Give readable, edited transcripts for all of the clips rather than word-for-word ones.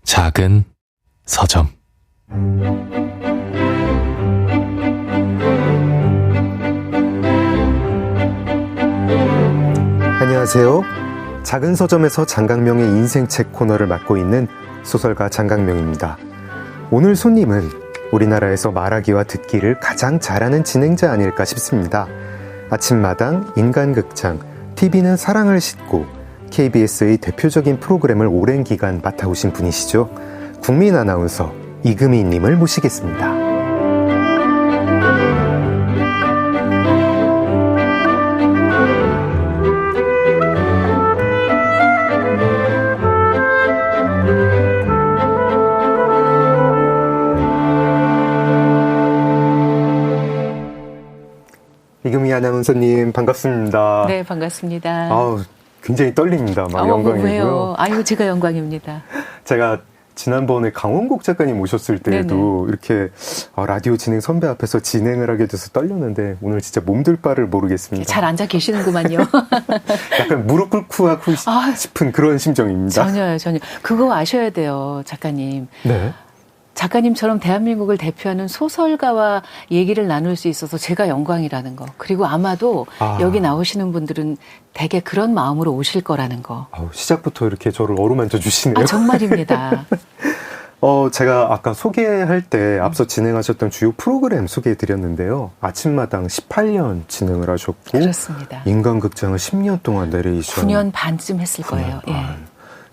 작은 서점. 안녕하세요. 작은 서점에서 장강명의 인생책 코너를 맡고 있는 소설가 장강명입니다. 오늘 손님은 우리나라에서 말하기와 듣기를 가장 잘하는 진행자 아닐까 싶습니다. 아침마당, 인간극장, TV는 사랑을 싣고 KBS의 대표적인 프로그램을 오랜 기간 맡아오신 분이시죠. 국민 아나운서 이금희 님을 모시겠습니다. 이금희 아나운서님 반갑습니다. 네, 반갑습니다. 아우, 굉장히 떨립니다. 막 영광이고요. 왜요? 아유, 제가 영광입니다. 제가 지난번에 강원국 작가님 오셨을 때에도 네네. 이렇게 라디오 진행 선배 앞에서 진행을 하게 돼서 떨렸는데 오늘 진짜 몸둘 바를 모르겠습니다. 잘 앉아 계시는구만요. 약간 무릎 꿇고 하고 싶은 그런 심정입니다. 전혀요. 그거 아셔야 돼요, 작가님. 네. 작가님처럼 대한민국을 대표하는 소설가와 얘기를 나눌 수 있어서 제가 영광이라는 거. 그리고 아마도 여기 나오시는 분들은 되게 그런 마음으로 오실 거라는 거. 시작부터 이렇게 저를 어루만져 주시네요. 정말입니다. 제가 아까 소개할 때 앞서 진행하셨던 주요 프로그램 소개해드렸는데요. 아침마당 18년 진행을 하셨고 그렇습니다. 인간극장을 10년 동안 내레이션 9년 반쯤 했을 거예요. 예.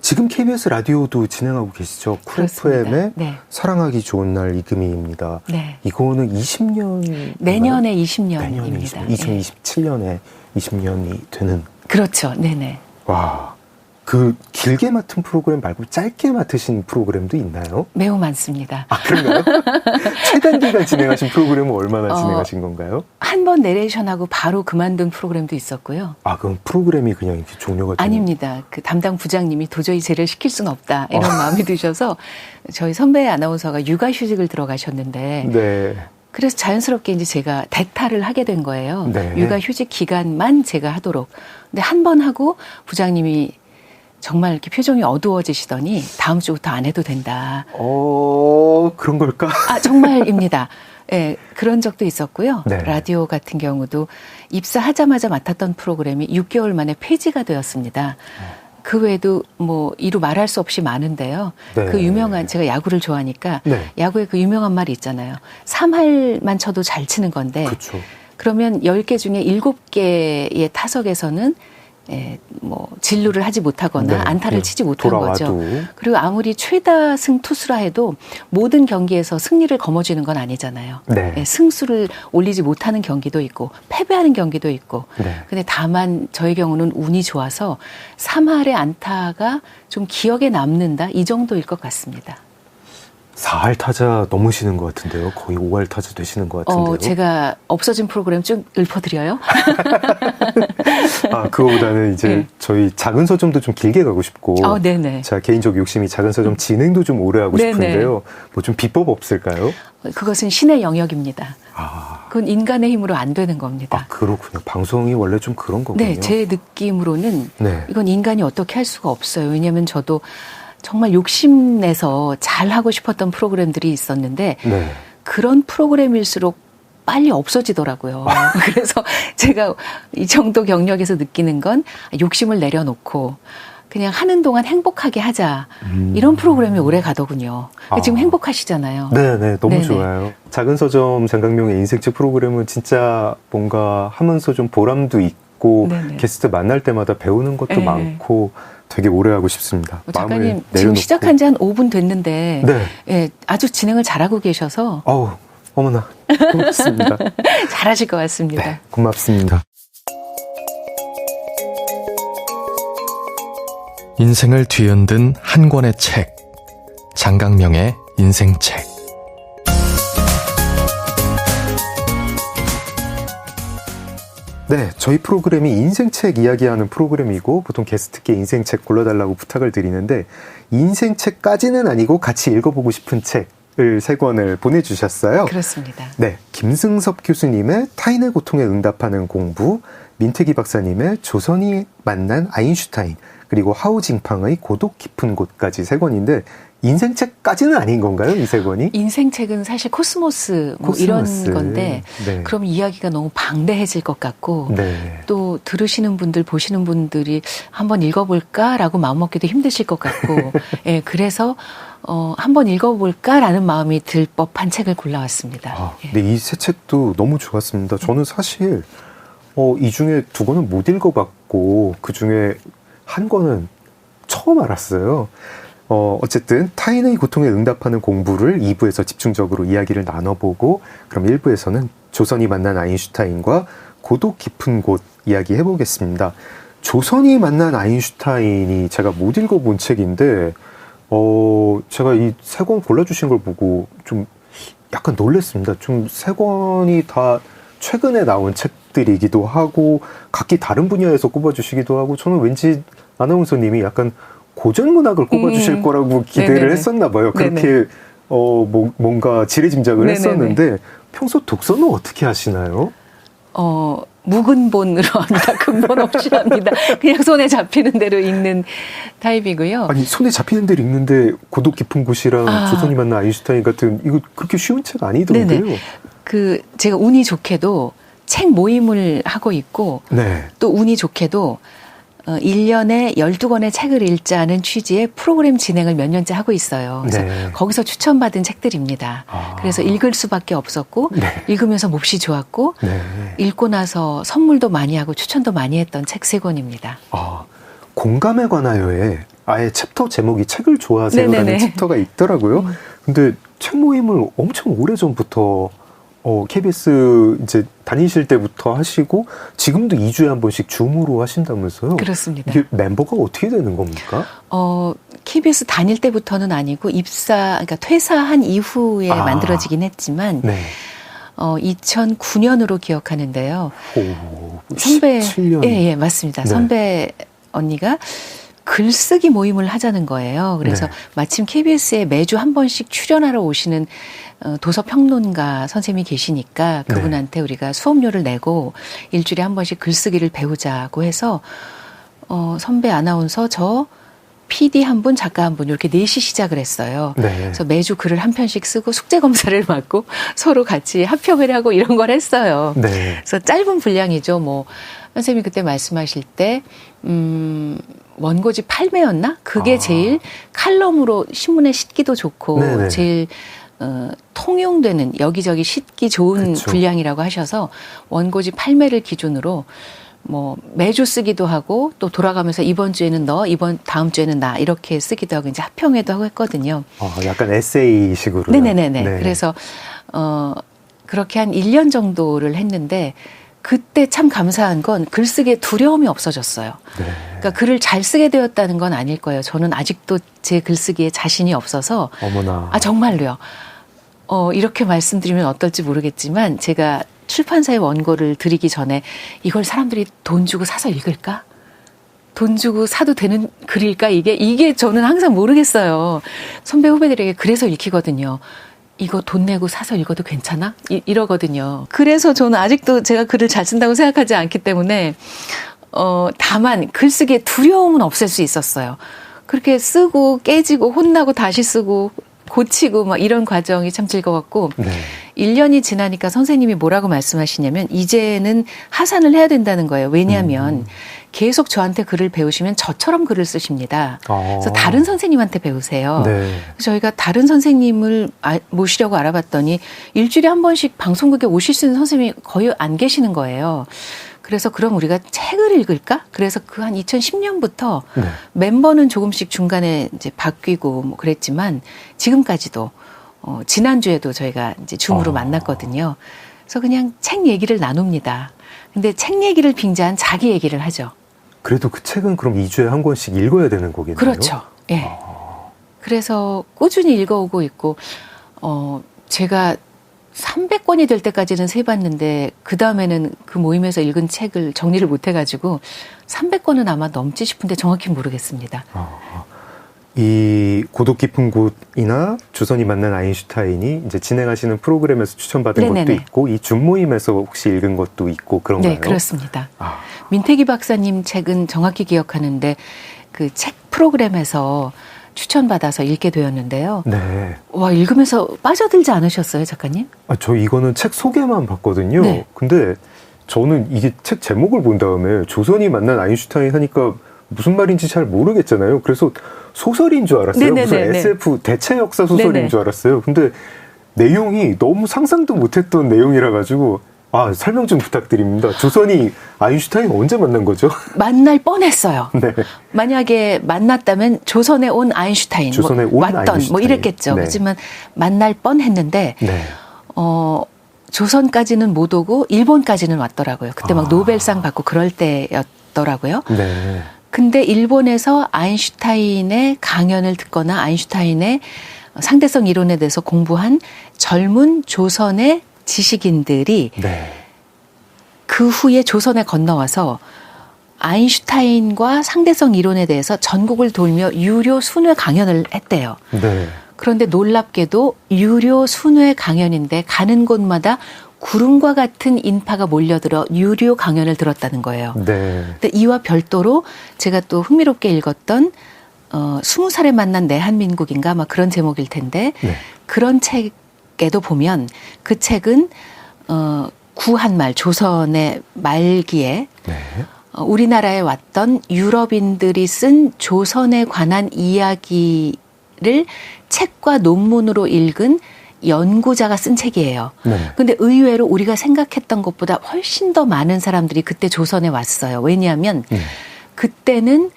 지금 KBS 라디오도 진행하고 계시죠. 쿨 FM의 네. 사랑하기 좋은 날 이금희입니다. 네. 이거는 20년 내년에 20년입니다. 2027년에 20년이 되는. 그렇죠. 네네. 와, 그 길게 맡은 프로그램 말고 짧게 맡으신 프로그램도 있나요? 매우 많습니다. 그런가요? 최단 기간 진행하신 프로그램은 얼마나 진행하신 건가요? 한 번 내레이션하고 바로 그만둔 프로그램도 있었고요. 그럼 프로그램이 그냥 이렇게 종료가 되는? 아닙니다. 그 담당 부장님이 도저히 쟤를 시킬 수는 없다 이런 마음이 드셔서 저희 선배 아나운서가 육아휴직을 들어가셨는데 네. 그래서 자연스럽게 이제 제가 대타를 하게 된 거예요. 네. 육아휴직 기간만 제가 하도록. 근데 한 번 하고 부장님이 정말 이렇게 표정이 어두워지시더니 다음 주부터 안 해도 된다. 그런 걸까? 정말입니다. 네, 그런 적도 있었고요. 네. 라디오 같은 경우도 입사하자마자 맡았던 프로그램이 6개월 만에 폐지가 되었습니다. 그 외에도 이루 말할 수 없이 많은데요. 네. 그 유명한, 제가 야구를 좋아하니까 네. 야구에 그 유명한 말이 있잖아요. 3할만 쳐도 잘 치는 건데 그쵸. 그러면 10개 중에 7개의 타석에서는 진루를 하지 못하거나 안타를 치지 못한 돌아와도. 거죠. 그리고 아무리 최다승 투수라 해도 모든 경기에서 승리를 거머쥐는 건 아니잖아요. 네. 승수를 올리지 못하는 경기도 있고 패배하는 경기도 있고. 네. 근데 다만 저의 경우는 운이 좋아서 3할의 안타가 좀 기억에 남는다 이 정도일 것 같습니다. 4할 타자 넘으시는 것 같은데요. 거의 5할 타자 되시는 것 같은데요. 제가 없어진 프로그램 쭉 읊어드려요. 그거보다는 이제 네. 저희 작은 서점도 좀 길게 가고 싶고 네네. 제가 개인적 욕심이 작은 서점 진행도 좀 오래 하고 싶은데요. 뭐 좀 비법 없을까요? 그것은 신의 영역입니다. 그건 인간의 힘으로 안 되는 겁니다. 그렇군요. 방송이 원래 좀 그런 거군요. 네, 제 느낌으로는 이건 인간이 어떻게 할 수가 없어요. 왜냐하면 저도 정말 욕심내서 잘하고 싶었던 프로그램들이 있었는데 그런 프로그램일수록 빨리 없어지더라고요. 그래서 제가 이 정도 경력에서 느끼는 건 욕심을 내려놓고 그냥 하는 동안 행복하게 하자. 이런 프로그램이 오래 가더군요. 지금 행복하시잖아요. 네네, 너무 좋아요. 작은 서점 장강명의 인생책 프로그램은 진짜 뭔가 하면서 좀 보람도 있고 게스트 만날 때마다 배우는 것도 많고 되게 오래 하고 싶습니다. 작가님 지금 시작한 지 한 5분 됐는데 아주 진행을 잘하고 계셔서 어머나 고맙습니다. 잘하실 것 같습니다. 네, 고맙습니다. 인생을 뒤흔든 한 권의 책, 장강명의 인생책. 네, 저희 프로그램이 인생책 이야기하는 프로그램이고 보통 게스트께 인생책 골라달라고 부탁을 드리는데 인생책까지는 아니고 같이 읽어보고 싶은 책을 3권을 보내주셨어요. 그렇습니다. 네, 김승섭 교수님의 타인의 고통에 응답하는 공부, 민태기 박사님의 조선이 만난 아인슈타인, 그리고 하우징팡의 고독 깊은 곳까지 세 권인데 인생책까지는 아닌 건가요? 이 세 권이? 인생책은 사실 코스모스 이런 건데 네. 그럼 이야기가 너무 방대해질 것 같고 네. 또 들으시는 분들 보시는 분들이 한번 읽어볼까라고 마음먹기도 힘드실 것 같고 예, 그래서 한번 읽어볼까라는 마음이 들 법한 책을 골라왔습니다. 예. 네, 이 세 책도 너무 좋았습니다. 저는 사실 이 중에 두 권은 못 읽어봤고 그 중에 한 권은 처음 알았어요. 어쨌든 타인의 고통에 응답하는 공부를 2부에서 집중적으로 이야기를 나눠보고 그럼 1부에서는 조선이 만난 아인슈타인과 고독 깊은 곳 이야기 해보겠습니다. 조선이 만난 아인슈타인이 제가 못 읽어본 책인데 제가 이 세 권 골라주신 걸 보고 좀 약간 놀랐습니다. 좀 세 권이 다 최근에 나온 책들이기도 하고 각기 다른 분야에서 꼽아주시기도 하고 저는 왠지 아나운서님이 약간 고전 문학을 꼽아주실 거라고 기대를 네네네. 했었나 봐요. 그렇게 뭔가 지레짐작을 네네네. 했었는데 평소 독서는 어떻게 하시나요? 묵은 본으로 합니다. 근본 없이 합니다. 그냥 손에 잡히는 대로 읽는 타입이고요. 아니 손에 잡히는 대로 읽는데 고독 깊은 곳이랑 조선이 만난 아인슈타인 같은 이거 그렇게 쉬운 책 아니던데요. 네네. 제가 운이 좋게도 책 모임을 하고 있고 네. 또 운이 좋게도 1년에 12권의 책을 읽자는 취지의 프로그램 진행을 몇 년째 하고 있어요. 그래서 네. 거기서 추천받은 책들입니다. 그래서 읽을 수밖에 없었고 네. 읽으면서 몹시 좋았고 네. 읽고 나서 선물도 많이 하고 추천도 많이 했던 책 3권입니다. 공감에 관하여에 아예 챕터 제목이 책을 좋아하세요라는 네네네. 챕터가 있더라고요. 근데 책 모임을 엄청 오래전부터 KBS 이제 다니실 때부터 하시고 지금도 2주에 한 번씩 줌으로 하신다면서요? 그렇습니다. 이게 멤버가 어떻게 되는 겁니까? KBS 다닐 때부터는 아니고 그러니까 퇴사한 이후에 만들어지긴 했지만 네. 2009년으로 기억하는데요. 선배 17년. 예, 맞습니다. 네. 선배 언니가 글쓰기 모임을 하자는 거예요. 그래서 네. 마침 KBS에 매주 한 번씩 출연하러 오시는 도서평론가 선생님이 계시니까 그분한테 우리가 수업료를 내고 일주일에 한 번씩 글쓰기를 배우자고 해서 선배 아나운서 저 PD 한 분, 작가 한 분 이렇게 넷이 시작을 했어요. 네. 그래서 매주 글을 한 편씩 쓰고 숙제 검사를 맡고 서로 같이 합평을 하고 이런 걸 했어요. 네. 그래서 짧은 분량이죠. 선생님이 그때 말씀하실 때 원고지 8매였나? 그게 제일 칼럼으로 신문에 싣기도 좋고 네네. 제일 통용되는 여기저기 싣기 좋은 그쵸. 분량이라고 하셔서 원고지 8매를 기준으로 매주 쓰기도 하고 또 돌아가면서 이번 주에는 너, 다음 주에는 나 이렇게 쓰기도 하고 이제 합평회도 하고 했거든요. 약간 에세이식으로. 네네네네. 네. 그래서 그렇게 한 1년 정도를 했는데 그때 참 감사한 건 글쓰기에 두려움이 없어졌어요. 네. 그러니까 글을 잘 쓰게 되었다는 건 아닐 거예요. 저는 아직도 제 글쓰기에 자신이 없어서. 어머나. 정말로요. 이렇게 말씀드리면 어떨지 모르겠지만 제가 출판사에 원고를 드리기 전에 이걸 사람들이 돈 주고 사서 읽을까? 돈 주고 사도 되는 글일까? 이게 저는 항상 모르겠어요. 선배 후배들에게 그래서 읽히거든요. 이거 돈 내고 사서 읽어도 괜찮아? 이러거든요. 그래서 저는 아직도 제가 글을 잘 쓴다고 생각하지 않기 때문에 다만 글쓰기에 두려움은 없앨 수 있었어요. 그렇게 쓰고 깨지고 혼나고 다시 쓰고 고치고 이런 과정이 참 즐거웠고 네. 1년이 지나니까 선생님이 뭐라고 말씀하시냐면 이제는 하산을 해야 된다는 거예요. 왜냐하면 계속 저한테 글을 배우시면 저처럼 글을 쓰십니다. 그래서 다른 선생님한테 배우세요. 네. 저희가 다른 선생님을 모시려고 알아봤더니 일주일에 한 번씩 방송국에 오실 수 있는 선생님이 거의 안 계시는 거예요. 그래서 그럼 우리가 책을 읽을까? 그래서 한 2010년부터 네. 멤버는 조금씩 중간에 이제 바뀌고 그랬지만 지금까지도 지난주에도 저희가 이제 줌으로 만났거든요. 그래서 그냥 책 얘기를 나눕니다. 근데 책 얘기를 빙자한 자기 얘기를 하죠. 그래도 그 책은 그럼 2주에 한 권씩 읽어야 되는 거겠네요. 그렇죠. 예. 그래서 꾸준히 읽어오고 있고 제가 300권이 될 때까지는 세봤는데 그 다음에는 그 모임에서 읽은 책을 정리를 못 해가지고 300권은 아마 넘지 싶은데 정확히 모르겠습니다. 이 고독 깊은 곳이나 조선이 만난 아인슈타인이 이제 진행하시는 프로그램에서 추천받은 네네네. 것도 있고 이 줌 모임에서 혹시 읽은 것도 있고 그런가요? 네, 그렇습니다. 민태기 박사님 책은 정확히 기억하는데 그 책 프로그램에서 추천받아서 읽게 되었는데요. 네. 와, 읽으면서 빠져들지 않으셨어요, 작가님? 저 이거는 책 소개만 봤거든요. 네. 근데 저는 이게 책 제목을 본 다음에 조선이 만난 아인슈타인 하니까 무슨 말인지 잘 모르겠잖아요. 그래서 소설인 줄 알았어요. 네네네네. 무슨 SF 대체 역사 소설인 네네. 줄 알았어요. 근데 내용이 너무 상상도 못했던 내용이라 가지고 설명 좀 부탁드립니다. 조선이 아인슈타인 언제 만난 거죠? 만날 뻔했어요. 네. 만약에 만났다면 조선에 온 아인슈타인, 조선에 온 왔던 아인슈타인. 뭐 이랬겠죠. 네. 하지만 만날 뻔했는데 네. 조선까지는 못 오고 일본까지는 왔더라고요. 그때 막 노벨상 받고 그럴 때였더라고요. 네. 근데 일본에서 아인슈타인의 강연을 듣거나 아인슈타인의 상대성 이론에 대해서 공부한 젊은 조선의 지식인들이 네. 그 후에 조선에 건너와서 아인슈타인과 상대성 이론에 대해서 전국을 돌며 유료 순회 강연을 했대요. 네. 그런데 놀랍게도 유료 순회 강연인데 가는 곳마다 구름과 같은 인파가 몰려들어 유료 강연을 들었다는 거예요. 네. 근데 이와 별도로 제가 또 흥미롭게 읽었던 20살에 만난 내한민국인가 막 그런 제목일 텐데 네. 그런 책에도 보면 그 책은 구한말 조선의 말기에 네. 우리나라에 왔던 유럽인들이 쓴 조선에 관한 이야기를 책과 논문으로 읽은 연구자가 쓴 책이에요. 네. 근데 의외로 우리가 생각했던 것보다 훨씬 더 많은 사람들이 그때 조선에 왔어요. 왜냐하면 그때는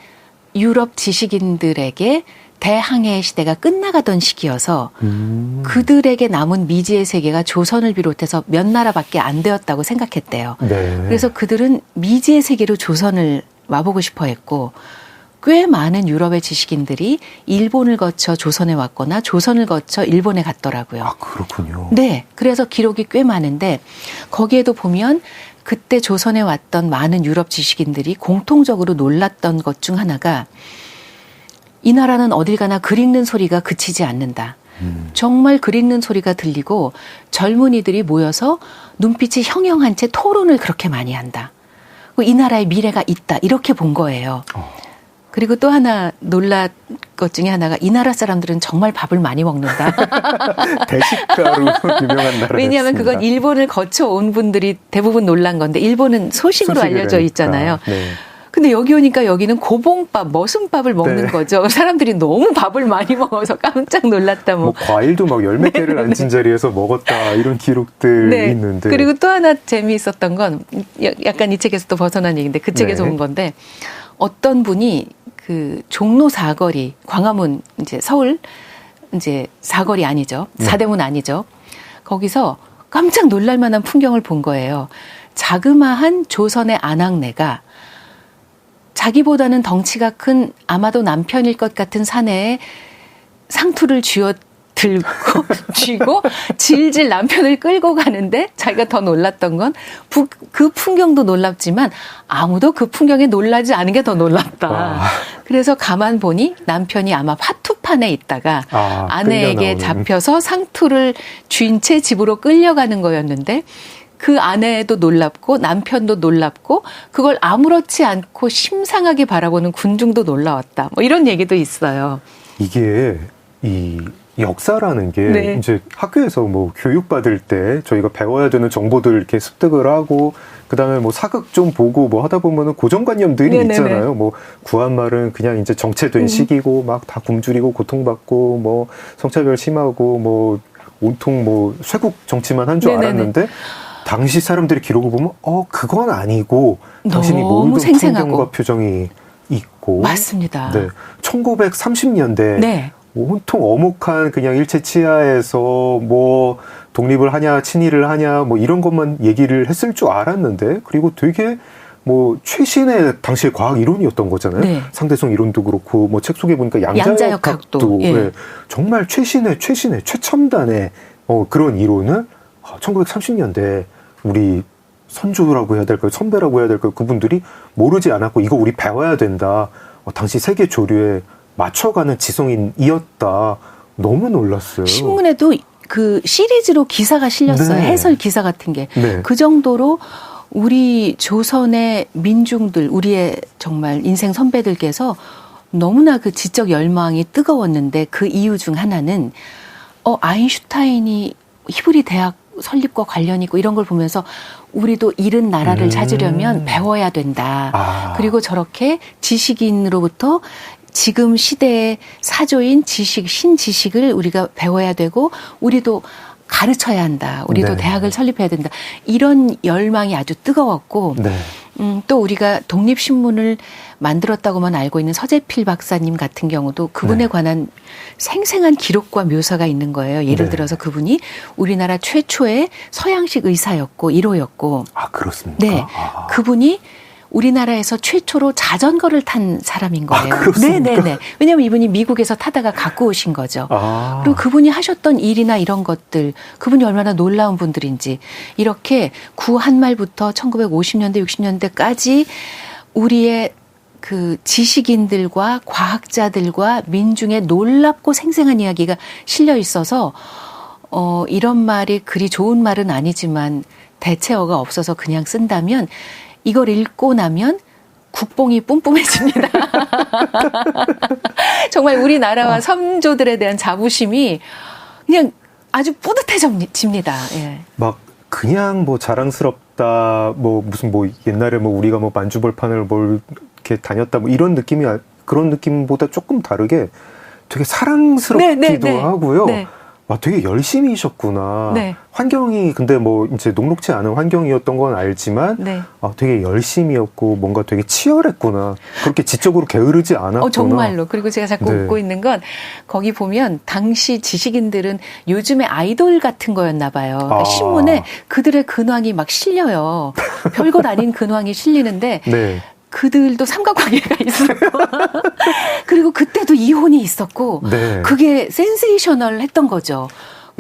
유럽 지식인들에게 대항해 시대가 끝나가던 시기여서 그들에게 남은 미지의 세계가 조선을 비롯해서 몇 나라밖에 안 되었다고 생각했대요. 네. 그래서 그들은 미지의 세계로 조선을 와보고 싶어 했고 꽤 많은 유럽의 지식인들이 일본을 거쳐 조선에 왔거나 조선을 거쳐 일본에 갔더라고요. 그렇군요. 네. 그래서 기록이 꽤 많은데 거기에도 보면 그때 조선에 왔던 많은 유럽 지식인들이 공통적으로 놀랐던 것 중 하나가 이 나라는 어딜 가나 글 읽는 소리가 그치지 않는다. 정말 글 읽는 소리가 들리고 젊은이들이 모여서 눈빛이 형형한 채 토론을 그렇게 많이 한다. 이 나라의 미래가 있다. 이렇게 본 거예요. 그리고 또 하나 놀랄 것 중에 하나가 이 나라 사람들은 정말 밥을 많이 먹는다. 대식가로 유명한 나라였습니다. 왜냐하면 그건 일본을 거쳐온 분들이 대부분 놀란 건데 일본은 소식으로 알려져 있잖아요. 네. 근데 여기 오니까 여기는 고봉밥, 머슴밥을 먹는 네. 거죠. 사람들이 너무 밥을 많이 먹어서 깜짝 놀랐다. 뭐 과일도 막 열 몇 개를 앉은 자리에서 먹었다 이런 기록들이 네. 있는데. 그리고 또 하나 재미있었던 건 약간 이 책에서 또 벗어난 얘기인데 그 책에서 네. 온 건데 어떤 분이 그 종로 사거리, 광화문 이제 서울 이제 사거리 아니죠. 네. 사대문 아니죠. 거기서 깜짝 놀랄 만한 풍경을 본 거예요. 자그마한 조선의 안악내가 자기보다는 덩치가 큰 아마도 남편일 것 같은 사내에 상투를 쥐고 질질 남편을 끌고 가는데 자기가 더 놀랐던 건 그 풍경도 놀랍지만 아무도 그 풍경에 놀라지 않은 게 더 놀랍다. 그래서 가만 보니 남편이 아마 화투판에 있다가 아내에게 잡혀서 상투를 쥔 채 집으로 끌려가는 거였는데 그 아내도 놀랍고 남편도 놀랍고 그걸 아무렇지 않고 심상하게 바라보는 군중도 놀라웠다. 뭐 이런 얘기도 있어요. 이게 이 역사라는 게 네. 이제 학교에서 뭐 교육받을 때 저희가 배워야 되는 정보들을 이렇게 습득을 하고 그다음에 뭐 사극 좀 보고 뭐 하다 보면은 고정관념들이 네네네. 있잖아요. 뭐 구한말은 그냥 이제 정체된 시기고 막 다 굶주리고 고통받고 뭐 성차별 심하고 뭐 온통 뭐 쇄국 정치만 한 줄 알았는데 당시 사람들의 기록을 보면 그건 아니고 당신이 모든 풍경과 표정이 있고 맞습니다. 네. 1930년대 네. 온통 어목한 그냥 일체 치하에서 뭐 독립을 하냐 친일을 하냐 뭐 이런 것만 얘기를 했을 줄 알았는데 그리고 되게 뭐 최신의 당시의 과학 이론이었던 거잖아요. 네. 상대성 이론도 그렇고 뭐 책 속에 보니까 양자역학도 예. 네. 정말 최신의 최첨단의 그런 이론을 1930년대 우리 선조라고 해야 될까요? 선배라고 해야 될까요? 그분들이 모르지 않았고 이거 우리 배워야 된다. 당시 세계 조류에 맞춰가는 지성인이었다. 너무 놀랐어요. 신문에도 그 시리즈로 기사가 실렸어요. 네. 해설 기사 같은 게. 네. 그 정도로 우리 조선의 민중들, 우리의 정말 인생 선배들께서 너무나 그 지적 열망이 뜨거웠는데 그 이유 중 하나는 아인슈타인이 히브리 대학 설립과 관련 있고 이런 걸 보면서 우리도 이른 나라를 찾으려면 배워야 된다. 그리고 저렇게 지식인으로부터 지금 시대의 사조인 지식, 신지식을 우리가 배워야 되고 우리도 가르쳐야 한다. 우리도 네. 대학을 설립해야 된다. 이런 열망이 아주 뜨거웠고 네. 또 우리가 독립신문을 만들었다고만 알고 있는 서재필 박사님 같은 경우도 그분에 네. 관한 생생한 기록과 묘사가 있는 거예요. 예를 네. 들어서 그분이 우리나라 최초의 서양식 의사였고 1호였고 아 그렇습니까? 네, 그분이 우리나라에서 최초로 자전거를 탄 사람인 거예요. 네네네. 왜냐하면 이분이 미국에서 타다가 갖고 오신 거죠. 그리고 그분이 하셨던 일이나 이런 것들, 그분이 얼마나 놀라운 분들인지 이렇게 구한말부터 1950년대, 60년대까지 우리의 그 지식인들과 과학자들과 민중의 놀랍고 생생한 이야기가 실려 있어서 이런 말이 그리 좋은 말은 아니지만 대체어가 없어서 그냥 쓴다면 이걸 읽고 나면 국뽕이 뿜뿜해집니다. 정말 우리나라와 선조들에 대한 자부심이 그냥 아주 뿌듯해집니다. 예. 막 그냥 뭐 자랑스럽다, 뭐 무슨 뭐 옛날에 뭐 우리가 뭐 만주벌판을 뭘 이렇게 다녔다, 뭐 이런 느낌이 그런 느낌보다 조금 다르게 되게 사랑스럽기도 네. 하고요. 네. 와, 되게 열심히셨구나. 네. 환경이 근데 뭐 이제 녹록지 않은 환경이었던 건 알지만 네. 되게 열심히였고 뭔가 되게 치열했구나. 그렇게 지적으로 게으르지 않았구나. 정말로. 그리고 제가 자꾸 네. 웃고 있는 건 거기 보면 당시 지식인들은 요즘의 아이돌 같은 거였나 봐요. 그러니까 신문에 그들의 근황이 막 실려요. 별것 아닌 근황이 실리는데 네. 그들도 삼각관계가 있어요. 그리고 그때도 이혼이 있었고 네. 그게 센세이셔널 했던 거죠.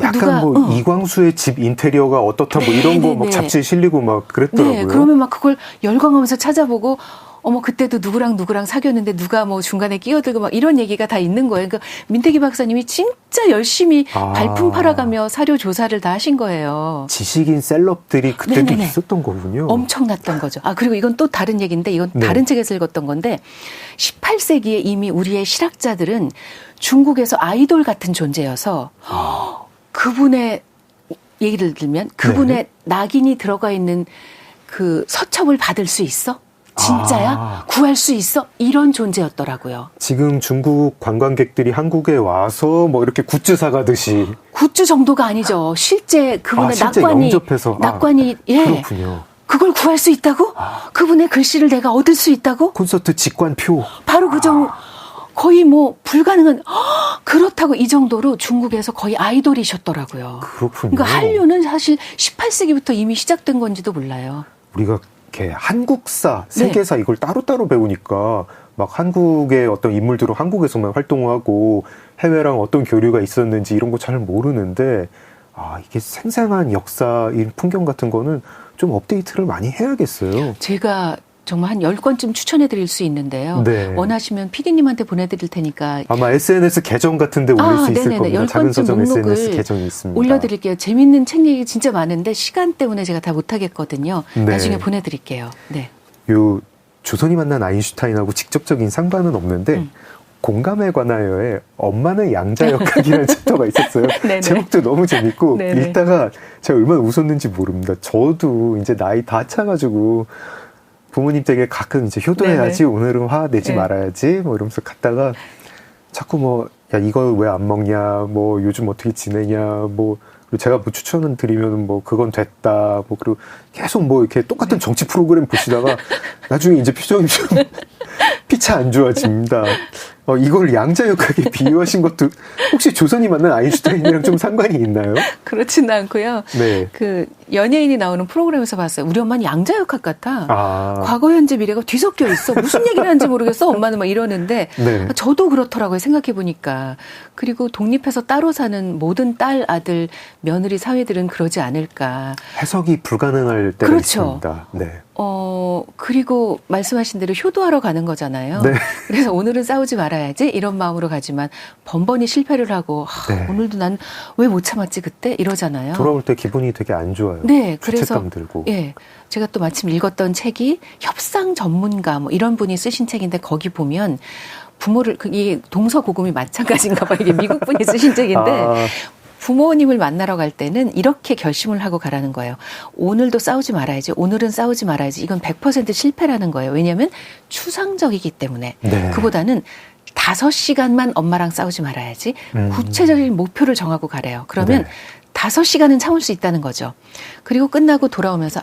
약간 뭐 이광수의 집 인테리어가 어떻다 뭐 이런 거 막 잡지에 실리고 막 그랬더라고요. 네, 그러면 막 그걸 열광하면서 찾아보고 그때도 누구랑 사귀었는데 누가 뭐 중간에 끼어들고 막 이런 얘기가 다 있는 거예요. 그러니까 민태기 박사님이 진짜 열심히 발품 팔아가며 사료 조사를 다 하신 거예요. 지식인 셀럽들이 그때도 네네네. 있었던 거군요. 엄청났던 거죠. 그리고 이건 또 다른 얘기인데 이건 네. 다른 책에서 읽었던 건데 18세기에 이미 우리의 실학자들은 중국에서 아이돌 같은 존재여서 그분의 얘기를 들면 그분의 네. 낙인이 들어가 있는 그 서첩을 받을 수 있어? 진짜야? 구할 수 있어? 이런 존재였더라고요. 지금 중국 관광객들이 한국에 와서 뭐 이렇게 굿즈 사가듯이. 굿즈 정도가 아니죠. 실제 그분의 실제 영접해서. 낙관이 예. 그렇군요. 그걸 구할 수 있다고? 그분의 글씨를 내가 얻을 수 있다고? 콘서트 직관표. 바로 그 정도. 거의 뭐 불가능한 그렇다고 이 정도로 중국에서 거의 아이돌이셨더라고요. 그렇군요. 그러니까 한류는 사실 18세기부터 이미 시작된 건지도 몰라요. 우리가 이렇게 한국사, 세계사 네. 이걸 따로따로 배우니까 막 한국의 어떤 인물들은 한국에서만 활동하고 해외랑 어떤 교류가 있었는지 이런 거 잘 모르는데 이게 생생한 역사인 풍경 같은 거는 좀 업데이트를 많이 해야겠어요. 제가 정말 한 10권쯤 추천해드릴 수 있는데요. 네. 원하시면 PD님한테 보내드릴 테니까. 아마 SNS 계정 같은 데 올릴 수 있을 겁니다. 작은 서점 SNS 계정이 있습니다. 올려드릴게요. 재밌는 책 얘기 진짜 많은데 시간 때문에 제가 다 못하겠거든요. 네. 나중에 보내드릴게요. 네. 요 조선이 만난 아인슈타인하고 직접적인 상관은 없는데 공감에 관하여의 엄마는 양자역학이라는 챕터가 있었어요. 제목도 너무 재밌고 네네. 읽다가 제가 얼마나 웃었는지 모릅니다. 저도 이제 나이 다 차가지고 부모님 댁에 가끔 이제 효도해야지 네네. 오늘은 화 내지 네. 말아야지 뭐 이러면서 갔다가 자꾸 뭐 야 이거 왜 안 먹냐 뭐 요즘 어떻게 지내냐 뭐 그리고 제가 뭐 추천을 드리면 뭐 그건 됐다 뭐 그리고 계속 뭐 이렇게 똑같은 정치 프로그램 보시다가 나중에 이제 표정이 좀 피차 안 좋아집니다. 이걸 양자역학에 비유하신 것도 혹시 조선이 만난 아인슈타인이랑 좀 상관이 있나요? 그렇지는 않고요. 네. 그 연예인이 나오는 프로그램에서 봤어요. 우리 엄마는 양자역학 같아. 과거, 현재, 미래가 뒤섞여 있어. 무슨 얘기를 하는지 모르겠어. 엄마는 막 이러는데 네. 저도 그렇더라고요. 생각해 보니까. 그리고 독립해서 따로 사는 모든 딸, 아들, 며느리 사회들은 그러지 않을까. 해석이 불가능할 때가 그렇죠. 있습니다. 네. 그리고 말씀하신 대로 효도하러 가는 거잖아요. 네. 그래서 오늘은 싸우지 말아야지 이런 마음으로 가지만 번번이 실패를 하고 네. 오늘도 난 왜 못 참았지 그때 이러잖아요. 돌아올 때 기분이 되게 안 좋아요. 네, 그래서 죄책감 들고. 예, 제가 또 마침 읽었던 책이 협상 전문가 뭐 이런 분이 쓰신 책인데 거기 보면 부모를, 이게 동서고금이 마찬가지인가 봐. 이게 미국 분이 쓰신 책인데 부모님을 만나러 갈 때는 이렇게 결심을 하고 가라는 거예요. 오늘도 싸우지 말아야지. 오늘은 싸우지 말아야지. 이건 100% 실패라는 거예요. 왜냐하면 추상적이기 때문에. 네. 그보다는 5시간만 엄마랑 싸우지 말아야지. 구체적인 목표를 정하고 가래요. 그러면 네. 5시간은 참을 수 있다는 거죠. 그리고 끝나고 돌아오면서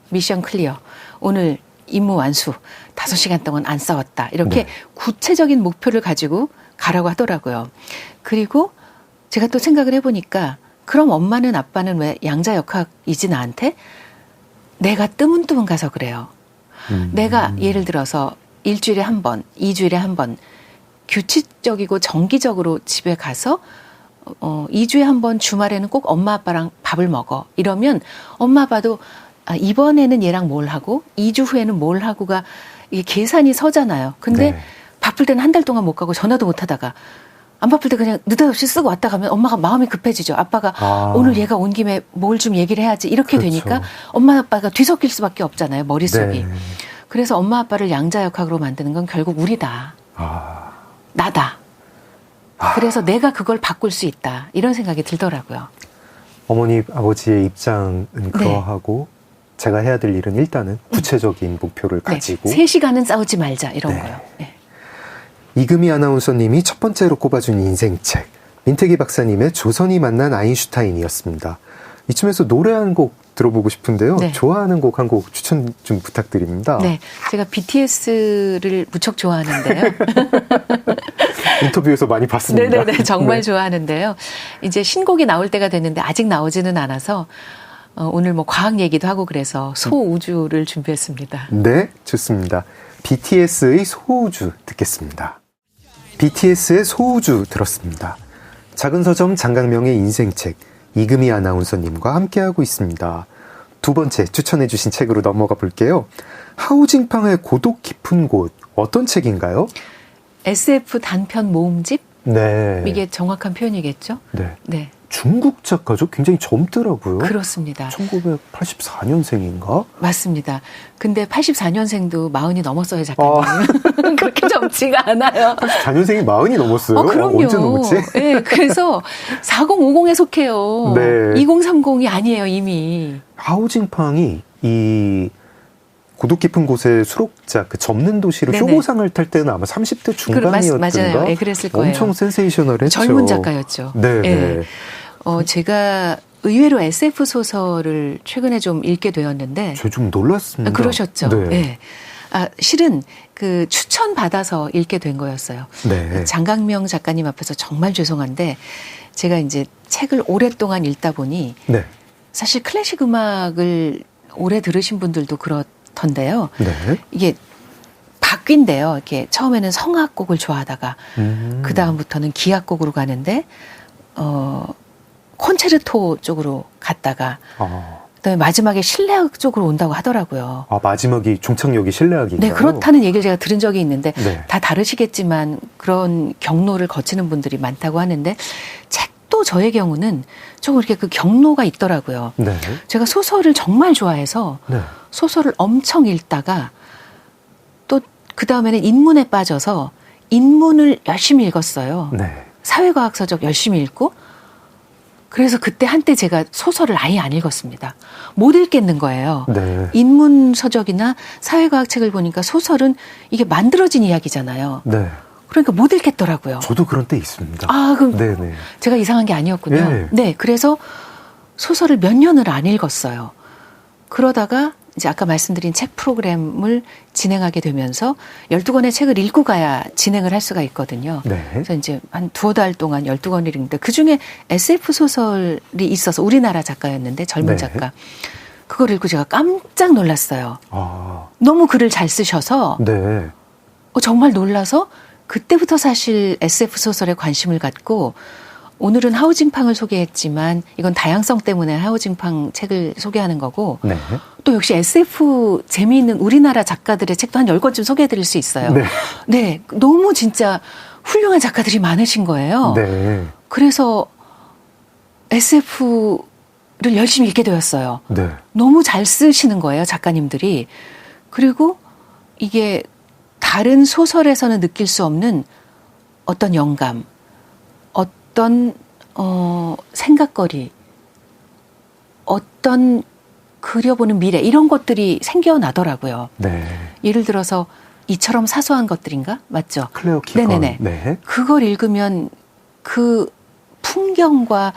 미션 클리어. 오늘 임무 완수. 5시간 동안 안 싸웠다. 이렇게 네. 구체적인 목표를 가지고 가라고 하더라고요. 그리고 제가 또 생각을 해보니까 그럼 엄마는 아빠는 왜 양자 역학이지 나한테? 내가 뜨문뜨문 가서 그래요. 내가 예를 들어서 일주일에 한 번, 2주일에 한 번 규칙적이고 정기적으로 집에 가서 2주에 한 번 주말에는 꼭 엄마 아빠랑 밥을 먹어. 이러면 엄마 아빠도 이번에는 얘랑 뭘 하고 2주 후에는 뭘 하고가 이게 계산이 서잖아요. 근데 네. 바쁠 때는 한 달 동안 못 가고 전화도 못 하다가 안 바쁠 때 그냥 느닷없이 쓰고 왔다 가면 엄마가 마음이 급해지죠. 아빠가 오늘 얘가 온 김에 뭘 좀 얘기를 해야지 이렇게 그렇죠. 되니까 엄마 아빠가 뒤섞일 수밖에 없잖아요. 머릿속이. 네. 그래서 엄마 아빠를 양자역학으로 만드는 건 결국 우리다. 나다. 그래서 내가 그걸 바꿀 수 있다. 이런 생각이 들더라고요. 어머니, 아버지의 입장은 그러하고 제가 해야 될 일은 일단은 구체적인 목표를 가지고 3시간은 싸우지 말자 이런 네. 거요. 네. 이금희 아나운서님이 첫 번째로 꼽아준 인생책 민태기 박사님의 조선이 만난 아인슈타인이었습니다. 이쯤에서 노래 한 곡 들어보고 싶은데요. 네. 좋아하는 곡 한 곡 추천 좀 부탁드립니다. 네, 제가 BTS를 무척 좋아하는데요. 인터뷰에서 많이 봤습니다. 네네네, 정말 네. 좋아하는데요. 이제 신곡이 나올 때가 됐는데 아직 나오지는 않아서 오늘 뭐 과학 얘기도 하고 그래서 소우주를 준비했습니다. 네, 좋습니다. BTS의 소우주 듣겠습니다. BTS의 소우주 들었습니다. 작은 서점 장강명의 인생책 이금희 아나운서님과 함께하고 있습니다. 두 번째 추천해 주신 책으로 넘어가 볼게요. 하우징팡의 고독 깊은 곳, 어떤 책인가요? SF 단편 모음집? 네. 이게 정확한 표현이겠죠? 네. 네. 중국 작가죠? 굉장히 젊더라고요. 그렇습니다. 1984년생인가? 맞습니다. 근데 84년생도 40이 넘었어요, 작가님. 그렇게 젊지가 않아요. 84년생이 40이 넘었어요? 그럼요. 언제 넘었지? 네, 그래서 4050에 속해요. 네. 2030이 아니에요, 이미. 하우징팡이 이 고독 깊은 곳의 수록자, 그 접는 도시로 네네. 효고상을 탈 때는 아마 30대 중반이었던가? 맞아요. 네, 그랬을 거예요. 엄청 센세이셔널했죠. 젊은 작가였죠. 네. 네. 제가 의외로 SF 소설을 최근에 좀 읽게 되었는데. 저 좀 놀랐습니다. 그러셨죠. 네. 네. 실은 그 추천받아서 읽게 된 거였어요. 네. 장강명 작가님 앞에서 정말 죄송한데 제가 이제 책을 오랫동안 읽다 보니 네. 사실 클래식 음악을 오래 들으신 분들도 그렇던데요. 네. 이게 바뀐대요. 이렇게 처음에는 성악곡을 좋아하다가 그 다음부터는 기악곡으로 가는데 콘체르토 쪽으로 갔다가 그다음에 마지막에 실내악 쪽으로 온다고 하더라고요. 마지막이 종착역이 실내악인가요? 네, 그렇다는 얘기를 제가 들은 적이 있는데 네. 다 다르시겠지만 그런 경로를 거치는 분들이 많다고 하는데 책도 저의 경우는 조금 이렇게 그 경로가 있더라고요. 네. 제가 소설을 정말 좋아해서 네. 소설을 엄청 읽다가 또 그다음에는 인문에 빠져서 인문을 열심히 읽었어요. 네. 사회과학 서적 열심히 읽고 그래서 그때 한때 제가 소설을 아예 안 읽었습니다. 못 읽겠는 거예요. 네. 인문 서적이나 사회과학 책을 보니까 소설은 이게 만들어진 이야기잖아요. 네. 그러니까 못 읽겠더라고요. 저도 그런 때 있습니다. 그럼 네네. 제가 이상한 게 아니었군요. 네. 네, 그래서 소설을 몇 년을 안 읽었어요. 그러다가 이제 아까 말씀드린 책 프로그램을 진행하게 되면서 12권의 책을 읽고 가야 진행을 할 수가 있거든요. 네. 그래서 이제 한 2달 동안 12권을 읽는데 그중에 SF 소설이 있어서 우리나라 작가였는데 젊은 네. 작가. 그걸 읽고 제가 깜짝 놀랐어요. 너무 글을 잘 쓰셔서 네. 정말 놀라서 그때부터 사실 SF 소설에 관심을 갖고 오늘은 하우징팡을 소개했지만 이건 다양성 때문에 하우징팡 책을 소개하는 거고 네. 또 역시 SF 재미있는 우리나라 작가들의 책도 한 10권쯤 소개해드릴 수 있어요. 네. 네, 너무 진짜 훌륭한 작가들이 많으신 거예요. 네. 그래서 SF를 열심히 읽게 되었어요. 네. 너무 잘 쓰시는 거예요, 작가님들이. 그리고 이게 다른 소설에서는 느낄 수 없는 어떤 영감, 어떤 생각거리, 어떤 그려보는 미래 이런 것들이 생겨나더라고요. 네. 예를 들어서 이처럼 사소한 것들인가? 맞죠? 클레어 키건. 네네네. 네. 그걸 읽으면 그 풍경과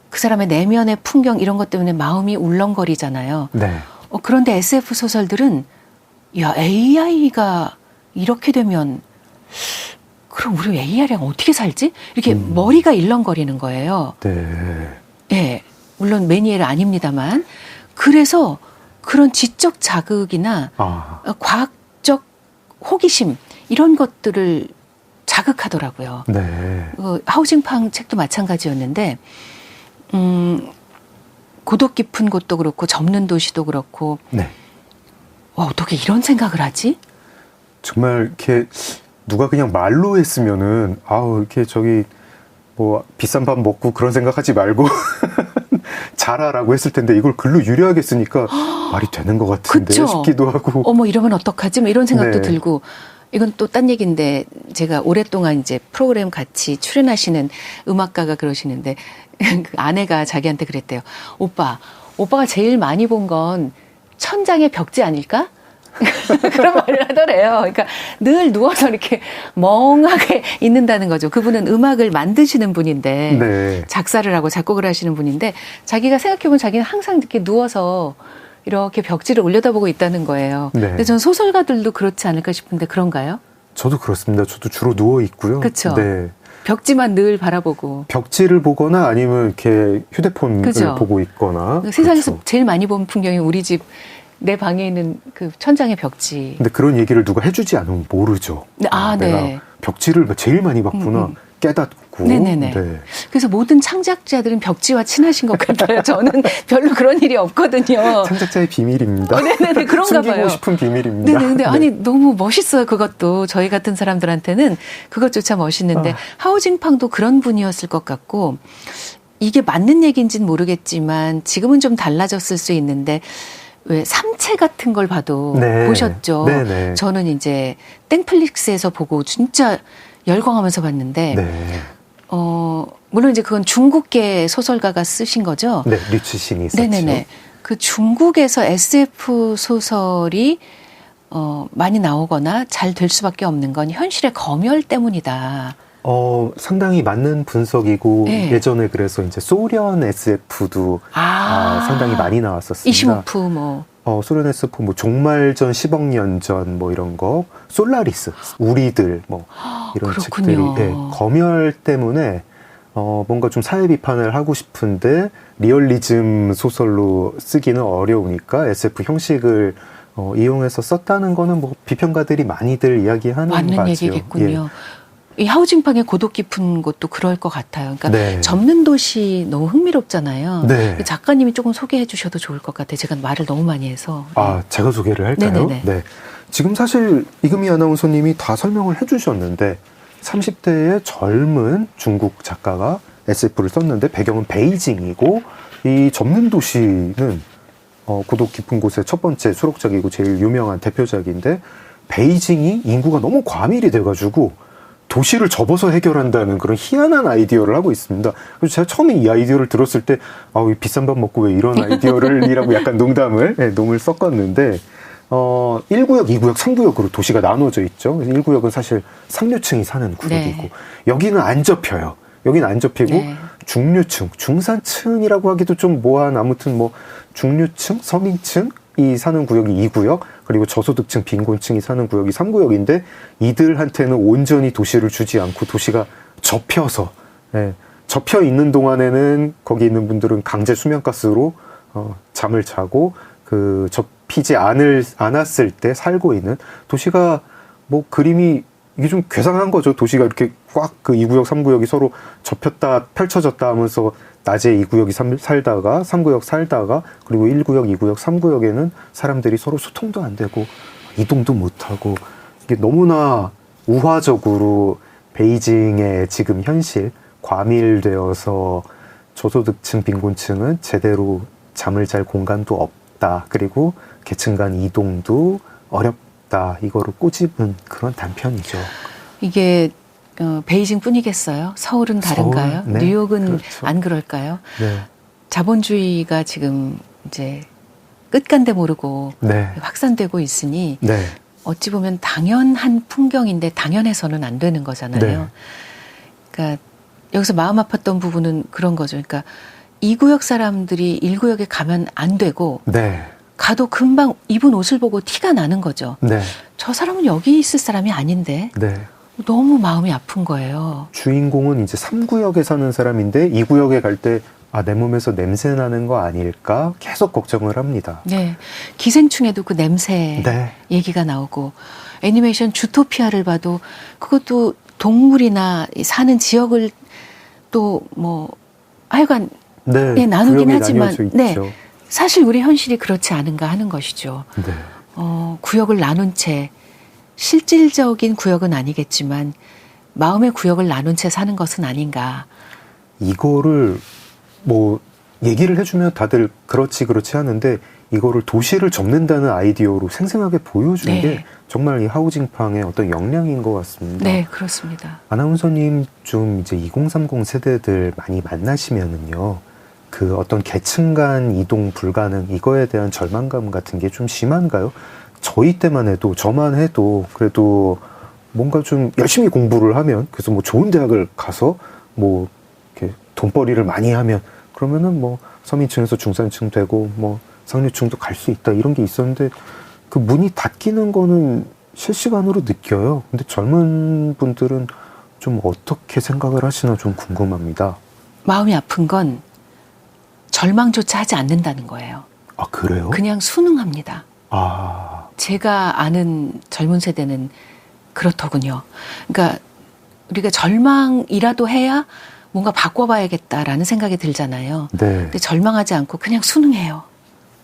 그 사람의 내면의 풍경 이런 것 때문에 마음이 울렁거리잖아요. 네. 그런데 SF 소설들은 야 AI가 이렇게 되면 그럼 우리 AI랑 어떻게 살지? 이렇게 머리가 일렁거리는 거예요. 네. 예, 물론 매니엘 아닙니다만 그래서 그런 지적 자극이나 과학적 호기심 이런 것들을 자극하더라고요. 네. 하우징팡 책도 마찬가지였는데 고독 깊은 곳도 그렇고 접는 도시도 그렇고 네. 어떻게 이런 생각을 하지? 정말 이렇게 누가 그냥 말로 했으면은 이렇게 저기 뭐 비싼 밥 먹고 그런 생각하지 말고 잘하라고 했을 텐데 이걸 글로 유려하게 쓰니까 말이 되는 것 같은데 그쵸? 싶기도 하고 이러면 어떡하지? 뭐 이런 생각도 네. 들고 이건 또 딴 얘기인데 제가 오랫동안 이제 프로그램 같이 출연하시는 음악가가 그러시는데 그 아내가 자기한테 그랬대요. 오빠가 제일 많이 본 건 천장의 벽지 아닐까? 그런 말을 하더래요. 그러니까 늘 누워서 이렇게 멍하게 있는다는 거죠. 그분은 음악을 만드시는 분인데 네. 작사를 하고 작곡을 하시는 분인데 자기가 생각해보면 자기는 항상 이렇게 누워서 이렇게 벽지를 올려다보고 있다는 거예요. 네. 근데 전 소설가들도 그렇지 않을까 싶은데 그런가요? 저도 그렇습니다. 저도 주로 누워 있고요. 그렇죠. 네. 벽지만 늘 바라보고 벽지를 보거나 아니면 이렇게 휴대폰을 그죠? 보고 있거나. 세상에서 그렇죠. 제일 많이 본 풍경이 우리 집 내 방에 있는 그 천장의 벽지. 근데 그런 얘기를 누가 해주지 않으면 모르죠. 내가 네. 벽지를 제일 많이 봤구나 깨닫고. 네네네. 네. 그래서 모든 창작자들은 벽지와 친하신 것 같아요. 저는 별로 그런 일이 없거든요. 창작자의 비밀입니다. 네네네. 그런가 봐요. 숨기고 싶은 비밀입니다. 네네. 근데 네. 아니 너무 멋있어요. 그것도 저희 같은 사람들한테는 그것조차 멋있는데 하우징팡도 그런 분이었을 것 같고 이게 맞는 얘기인지는 모르겠지만 지금은 좀 달라졌을 수 있는데 왜 삼체 같은 걸 봐도 네. 보셨죠? 네네. 저는 이제 땡플릭스에서 보고 진짜 열광하면서 봤는데 네. 물론 이제 그건 중국계 소설가가 쓰신 거죠? 네, 류치신이 있었죠. 네네네. 그 중국에서 SF 소설이 많이 나오거나 잘 될 수밖에 없는 건 현실의 검열 때문이다. 상당히 맞는 분석이고 네. 예전에 그래서 이제 소련 SF도 상당히 많이 나왔었습니다. 이시모프 뭐. 소련 SF 뭐 종말전 10억 년 전 뭐 이런 거, 솔라리스, 우리들 뭐 이런 그렇군요. 책들이 검열 때문에 뭔가 좀 사회 비판을 하고 싶은데 리얼리즘 소설로 쓰기는 어려우니까 SF 형식을 이용해서 썼다는 거는 뭐 비평가들이 많이들 이야기하는 맞는 바지요. 얘기겠군요. 이 하우징팡의 고독 깊은 곳도 그럴 것 같아요. 그러니까 네. 접는 도시 너무 흥미롭잖아요. 네. 작가님이 조금 소개해 주셔도 좋을 것 같아요. 제가 말을 너무 많이 해서. 제가 소개를 할까요? 네네네. 네. 지금 사실 이금희 아나운서님이 다 설명을 해주셨는데 30대의 젊은 중국 작가가 SF를 썼는데 배경은 베이징이고 이 접는 도시는 고독 깊은 곳의 첫 번째 수록작이고 제일 유명한 대표작인데 베이징이 인구가 너무 과밀이 돼가지고 도시를 접어서 해결한다는 그런 희한한 아이디어를 하고 있습니다. 그래서 제가 처음에 이 아이디어를 들었을 때 비싼 밥 먹고 왜 이런 아이디어를 이라고 약간 농을 섞었는데 1구역, 2구역, 3구역으로 도시가 나눠져 있죠. 1구역은 사실 상류층이 사는 구역이고 네. 여기는 안 접혀요. 여기는 안 접히고 네. 중류층, 중산층이라고 하기도 좀 뭐한 아무튼 뭐 중류층, 서민층이 사는 구역이 2구역, 그리고 저소득층, 빈곤층이 사는 구역이 3구역인데 이들한테는 온전히 도시를 주지 않고 도시가 접혀서 접혀 있는 동안에는 거기 있는 분들은 강제 수면가스로 잠을 자고 그 접히지 않았을 때 살고 있는 도시가 뭐 그림이 이게 좀 괴상한 거죠. 도시가 이렇게 꽉 그 2구역, 3구역이 서로 접혔다 펼쳐졌다 하면서 낮에 2구역이 살다가 3구역 살다가 그리고 1구역, 2구역, 3구역에는 사람들이 서로 소통도 안 되고 이동도 못 하고 이게 너무나 우화적으로 베이징의 지금 현실 과밀되어서 저소득층, 빈곤층은 제대로 잠을 잘 공간도 없다. 그리고 계층 간 이동도 있다. 이거를 꼬집은 그런 단편이죠. 이게 베이징뿐이겠어요? 서울은 다른가요? 서울? 네. 뉴욕은 그렇죠. 안 그럴까요? 네. 자본주의가 지금 이제 끝간데 모르고 네. 확산되고 있으니 네. 어찌 보면 당연한 풍경인데 당연해서는 안 되는 거잖아요. 네. 그러니까 여기서 마음 아팠던 부분은 그런 거죠. 그러니까 2구역 사람들이 1구역에 가면 안 되고 네. 가도 금방 입은 옷을 보고 티가 나는 거죠. 네. 저 사람은 여기 있을 사람이 아닌데 네. 너무 마음이 아픈 거예요. 주인공은 이제 3구역에 사는 사람인데 2구역에 갈 때 내 몸에서 냄새 나는 거 아닐까 계속 걱정을 합니다. 네. 기생충에도 그 냄새 네. 얘기가 나오고 애니메이션 주토피아를 봐도 그것도 동물이나 사는 지역을 또 뭐 하여간 네. 네, 나누긴 하지만 네. 있죠. 사실 우리 현실이 그렇지 않은가 하는 것이죠. 네. 구역을 나눈 채 실질적인 구역은 아니겠지만 마음의 구역을 나눈 채 사는 것은 아닌가. 이거를 뭐 얘기를 해주면 다들 그렇지 하는데 이거를 도시를 접는다는 아이디어로 생생하게 보여준 네. 게 정말 이 하우징팡의 어떤 역량인 것 같습니다. 네, 그렇습니다. 아나운서님 좀 이제 2030 세대들 많이 만나시면은요, 그 어떤 계층 간 이동 불가능 이거에 대한 절망감 같은 게 좀 심한가요? 저희 때만 해도 저만 해도 그래도 뭔가 좀 열심히 공부를 하면 그래서 뭐 좋은 대학을 가서 뭐 이렇게 돈벌이를 많이 하면 그러면은 뭐 서민층에서 중산층 되고 뭐 상류층도 갈 수 있다 이런 게 있었는데 그 문이 닫히는 거는 실시간으로 느껴요. 근데 젊은 분들은 좀 어떻게 생각을 하시나 좀 궁금합니다. 마음이 아픈 건 절망조차 하지 않는다는 거예요. 아, 그래요? 그냥 순응합니다. 아. 제가 아는 젊은 세대는 그렇더군요. 그러니까 우리가 절망이라도 해야 뭔가 바꿔봐야겠다라는 생각이 들잖아요. 네. 근데 절망하지 않고 그냥 순응해요.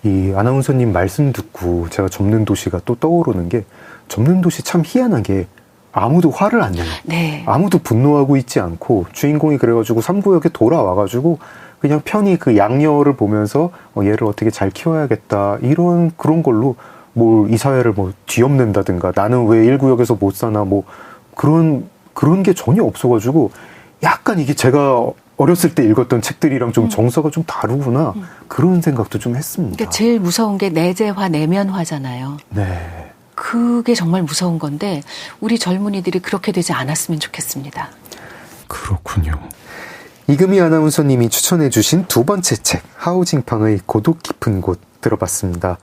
이 아나운서님 말씀 듣고 제가 접는 도시가 또 떠오르는 게 접는 도시 참 희한한 게 아무도 화를 안 내요. 네. 아무도 분노하고 있지 않고 주인공이 그래가지고 3구역에 돌아와가지고 그냥 편히 그 양녀를 보면서 얘를 어떻게 잘 키워야겠다 이런 그런 걸로 뭐 이 사회를 뭐 뒤엎는다든가 나는 왜 1구역에서 못 사나 뭐 그런 게 전혀 없어가지고 약간 이게 제가 어렸을 때 읽었던 책들이랑 좀 정서가 좀 다르구나 그런 생각도 좀 했습니다. 그러니까 제일 무서운 게 내재화, 내면화잖아요. 네. 그게 정말 무서운 건데 우리 젊은이들이 그렇게 되지 않았으면 좋겠습니다. 그렇군요. 이금희 아나운서님이 추천해 주신 두 번째 책 하우징팡의 고독 깊은 곳 들어봤습니다.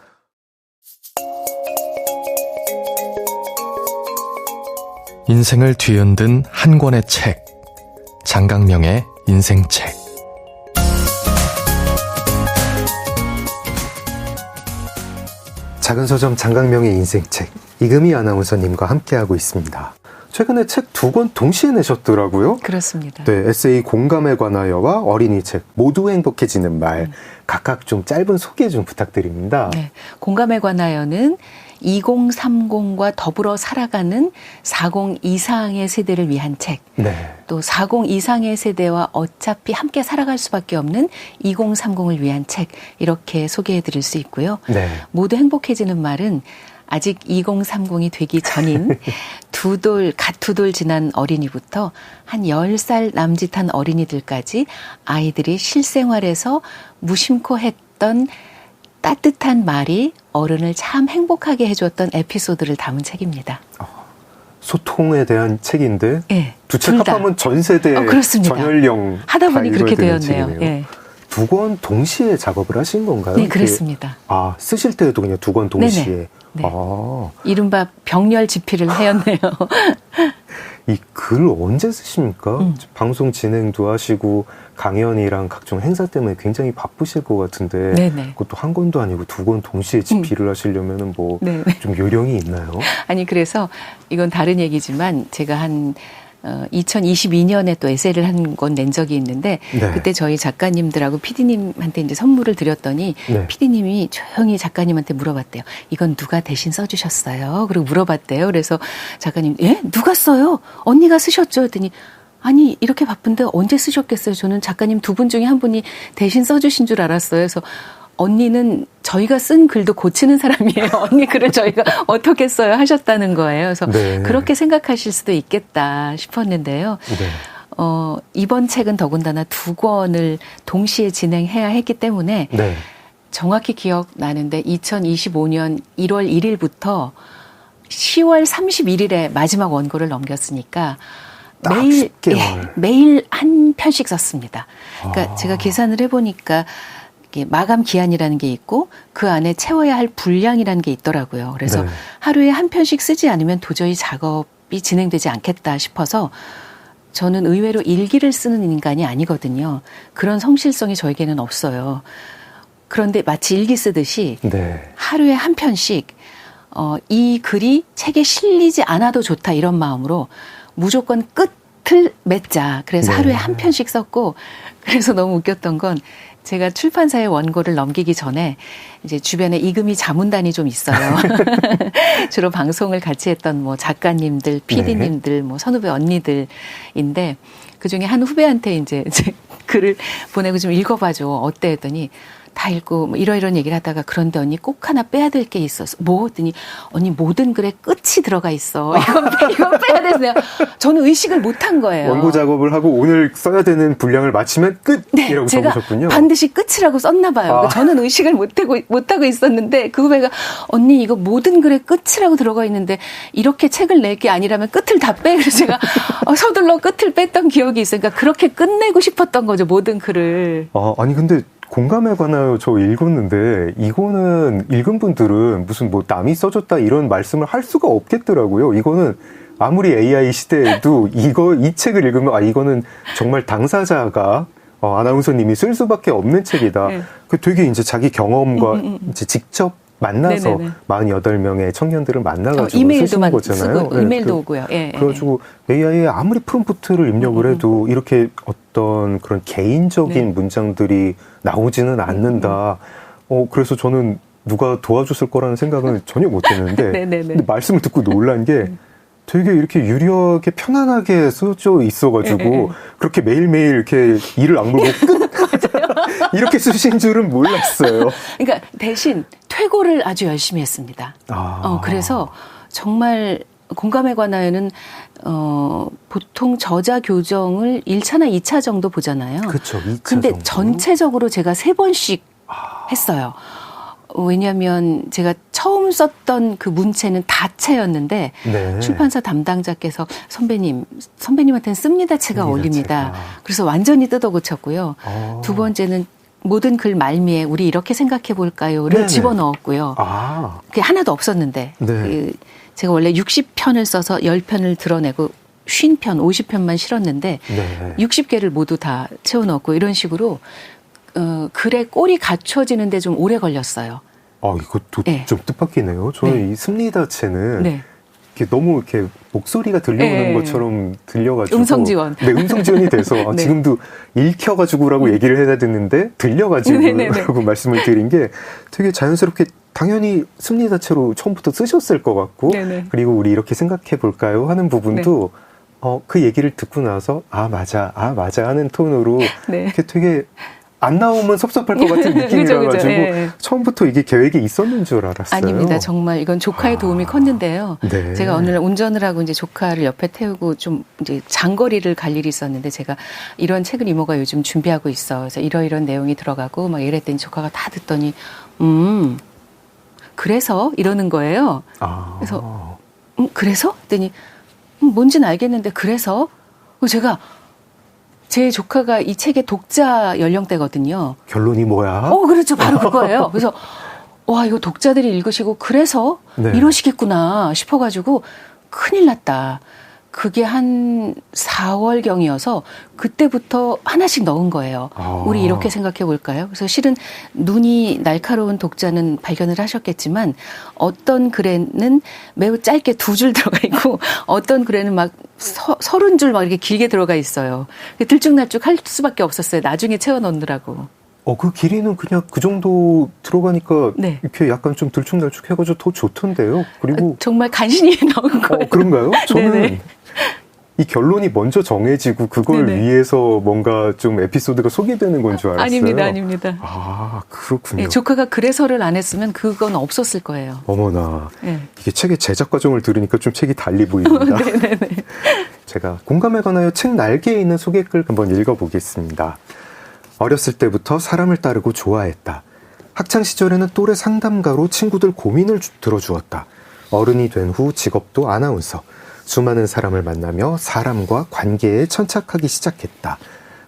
인생을 뒤흔든 한 권의 책 장강명의 인생책. 작은 서점 장강명의 인생책 이금희 아나운서님과 함께하고 있습니다. 최근에 책 두 권 동시에 내셨더라고요. 그렇습니다. 네, 에세이 공감에 관하여와 어린이 책 모두 행복해지는 말 각각 좀 짧은 소개 좀 부탁드립니다. 네, 공감에 관하여는 2030과 더불어 살아가는 40 이상의 세대를 위한 책, 네. 또 40 이상의 세대와 어차피 함께 살아갈 수밖에 없는 2030을 위한 책 이렇게 소개해드릴 수 있고요. 네. 모두 행복해지는 말은 아직 2030이 되기 전인 갓 두 돌 지난 어린이부터 한 10살 남짓한 어린이들까지 아이들이 실생활에서 무심코 했던 따뜻한 말이 어른을 참 행복하게 해줬던 에피소드를 담은 책입니다. 소통에 대한 책인데 네, 두 책 합하면 전 세대, 그렇습니다. 전 연령 하다 보니 그렇게 되었네요. 네. 두 권 동시에 작업을 하신 건가요? 네, 그랬습니다. 쓰실 때도 그냥 두 권 동시에. 네네. 네. 이른바 병렬 집필을 하였네요. 이 글 언제 쓰십니까? 방송 진행도 하시고 강연이랑 각종 행사 때문에 굉장히 바쁘실 것 같은데 네네. 그것도 한 권도 아니고 두 권 동시에 집필을 하시려면은 뭐 좀 요령이 있나요? 아니 그래서 이건 다른 얘기지만 제가 한 2022년에 또 에세이를 한 권 낸 적이 있는데 네. 그때 저희 작가님들하고 PD님한테 이제 선물을 드렸더니 네. PD님이 조용히 작가님한테 물어봤대요. 이건 누가 대신 써주셨어요? 그리고 물어봤대요. 그래서 작가님, 누가 써요? 언니가 쓰셨죠? 했더니 아니 이렇게 바쁜데 언제 쓰셨겠어요? 저는 작가님 두 분 중에 한 분이 대신 써주신 줄 알았어요. 그래서 언니는 저희가 쓴 글도 고치는 사람이에요. 언니 글을 저희가 어떻게 써요 하셨다는 거예요. 그래서 네. 그렇게 생각하실 수도 있겠다 싶었는데요. 네. 이번 책은 더군다나 2권을 동시에 진행해야 했기 때문에 네. 정확히 기억나는데 2025년 1월 1일부터 10월 31일에 마지막 원고를 넘겼으니까 매일 한 편씩 썼습니다. 그러니까 제가 계산을 해보니까 마감 기한이라는 게 있고 그 안에 채워야 할 분량이라는 게 있더라고요. 그래서 하루에 한 편씩 쓰지 않으면 도저히 작업이 진행되지 않겠다 싶어서 저는 의외로 일기를 쓰는 인간이 아니거든요. 그런 성실성이 저에게는 없어요. 그런데 마치 일기 쓰듯이 하루에 한 편씩 이 글이 책에 실리지 않아도 좋다 이런 마음으로 무조건 끝을 맺자. 그래서 하루에 한 편씩 썼고 그래서 너무 웃겼던 건 제가 출판사에 원고를 넘기기 전에 이제 주변에 이금희 자문단이 좀 있어요. 주로 방송을 같이 했던 뭐 작가님들, PD님들, 뭐 선후배 언니들인데 그 중에 한 후배한테 이제 글을 보내고 좀 읽어봐줘. 어때? 했더니 다 읽고 뭐 이러이런 얘기를 하다가 그런데 언니 꼭 하나 빼야 될 게 있어서 뭐 했더니 언니 모든 글에 끝이 들어가 있어. 이건 빼야 돼서 저는 의식을 못한 거예요. 원고 작업을 하고 오늘 써야 되는 분량을 마치면 끝이라고 적으셨군요. 제가 반드시 끝이라고 썼나 봐요. 저는 의식을 못하고 있었는데 그 후배가 언니 이거 모든 글에 끝이라고 들어가 있는데 이렇게 책을 낼 게 아니라면 끝을 다 빼. 그래서 제가 서둘러 끝을 뺐던 기억이 있어요. 그러니까 그렇게 끝내고 싶었던 거죠. 모든 글을. 아니 근데 공감에 관하여 저 읽었는데 이거는 읽은 분들은 무슨 뭐 남이 써줬다 이런 말씀을 할 수가 없겠더라고요. 이거는 아무리 AI 시대에도 이 책을 읽으면 이거는 정말 당사자가 아나운서님이 쓸 수밖에 없는 책이다. 그 되게 이제 자기 경험과 이제 직접 만나서 48명의 청년들을 만나가지고 쓰시는 거잖아요. 이메일도 오고요. 그래가지고 AI에 아무리 프롬프트를 입력을 해도 이렇게 어떤 그런 개인적인 문장들이 나오지는 않는다. 그래서 저는 누가 도와줬을 거라는 생각은 전혀 못했는데 근데 말씀을 듣고 놀란 게 되게 이렇게 유려하게 편안하게 써져 있어가지고 그렇게 매일매일 이렇게 이를 악물고 이렇게 쓰신 줄은 몰랐어요. 그러니까 대신 퇴고를 아주 열심히 했습니다. 그래서 정말 공감에 관하여는 보통 저자 교정을 1차나 2차 정도 보잖아요. 그렇죠. 2차 근데 정도. 전체적으로 제가 3번씩 했어요. 왜냐하면 제가 처음 썼던 그 문체는 다체였는데 출판사 담당자께서 선배님한테는 씁니다체가 어울립니다. 그래서 완전히 뜯어 고쳤고요. 두 번째는 모든 글 말미에 우리 이렇게 생각해 볼까요를 집어넣었고요. 그게 하나도 없었는데 제가 원래 60편을 써서 10편을 드러내고 50편, 50편만 실었는데 60개를 모두 다 채워넣었고 이런 식으로 글의 꼴이 갖춰지는데 좀 오래 걸렸어요. 이것도 좀 뜻밖이네요. 저는 이 씁니다체는 이렇게 너무 이렇게 목소리가 들려오는 것처럼 들려가지고 음성지원. 음성지원이 돼서 지금도 읽혀가지고라고 얘기를 해야 되는데 들려가지고라고 말씀을 드린 게 되게 자연스럽게 당연히 씁니다체로 처음부터 쓰셨을 것 같고 그리고 우리 이렇게 생각해 볼까요 하는 부분도 그 얘기를 듣고 나서 맞아 하는 톤으로 이렇게 되게 안 나오면 섭섭할 것 같은 느낌이라 가지고 처음부터 이게 계획이 있었는 줄 알았어요. 아닙니다. 정말 이건 조카의 도움이 컸는데요. 제가 오늘 운전을 하고 이제 조카를 옆에 태우고 좀 이제 장거리를 갈 일이 있었는데 제가 이런 책을 이모가 요즘 준비하고 있어. 그래서 이런 내용이 들어가고 막 이랬더니 조카가 다 듣더니 그래서 이러는 거예요. 그래서 그래서? 했더니 뭔지는 알겠는데 그래서? 제가 제 조카가 이 책의 독자 연령대거든요. 결론이 뭐야? 그렇죠. 바로 그거예요. 그래서 와 이거 독자들이 읽으시고 그래서 이러시겠구나 싶어가지고 큰일 났다. 그게 한 4월경이어서 그때부터 하나씩 넣은 거예요. 우리 이렇게 생각해 볼까요? 그래서 실은 눈이 날카로운 독자는 발견을 하셨겠지만 어떤 글에는 매우 짧게 2줄 들어가 있고 어떤 글에는 막 30줄 막 이렇게 길게 들어가 있어요. 들쭉날쭉 할 수밖에 없었어요. 나중에 채워 넣느라고. 그 길이는 그냥 그 정도 들어가니까 이렇게 약간 좀 들쭉날쭉 해가지고 더 좋던데요. 그리고 정말 간신히 넣은 거예요. 그런가요? 저는 이 결론이 먼저 정해지고 그걸 네네. 위해서 뭔가 좀 에피소드가 소개되는 건 줄 알았어요. 아닙니다. 아, 그렇군요. 네, 조카가 그래서를 안 했으면 그건 없었을 거예요. 어머나. 네. 이게 책의 제작 과정을 들으니까 좀 책이 달리 보입니다. 네네네. 제가 공감에 관하여 책 날개에 있는 소개글 한번 읽어보겠습니다. 어렸을 때부터 사람을 따르고 좋아했다. 학창시절에는 또래 상담가로 친구들 고민을 들어주었다. 어른이 된 후 직업도 아나운서. 수많은 사람을 만나며 사람과 관계에 천착하기 시작했다.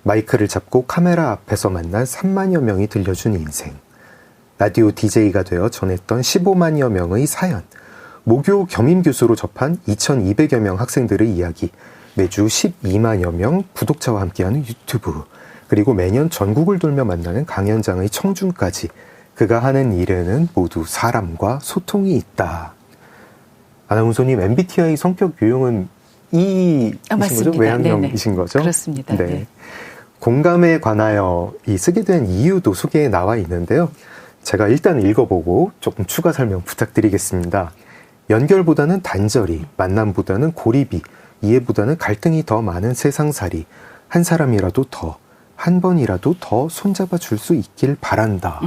마이크를 잡고 카메라 앞에서 만난 3만여 명이 들려준 인생. 라디오 DJ가 되어 전했던 15만여 명의 사연. 모교 겸임교수로 접한 2200여 명 학생들의 이야기. 매주 12만여 명 구독자와 함께하는 유튜브. 그리고 매년 전국을 돌며 만나는 강연장의 청중까지. 그가 하는 일에는 모두 사람과 소통이 있다. 아나운서님, MBTI 성격 유형은 E이신 거죠? 외향형이신 네네. 거죠? 그렇습니다. 네. 네. 공감에 관하여 이 쓰게 된 이유도 소개에 나와 있는데요. 제가 일단 읽어보고 조금 추가 설명 부탁드리겠습니다. 연결보다는 단절이, 만남보다는 고립이, 이해보다는 갈등이 더 많은 세상살이, 한 사람이라도 더, 한 번이라도 더 손잡아 줄 수 있길 바란다.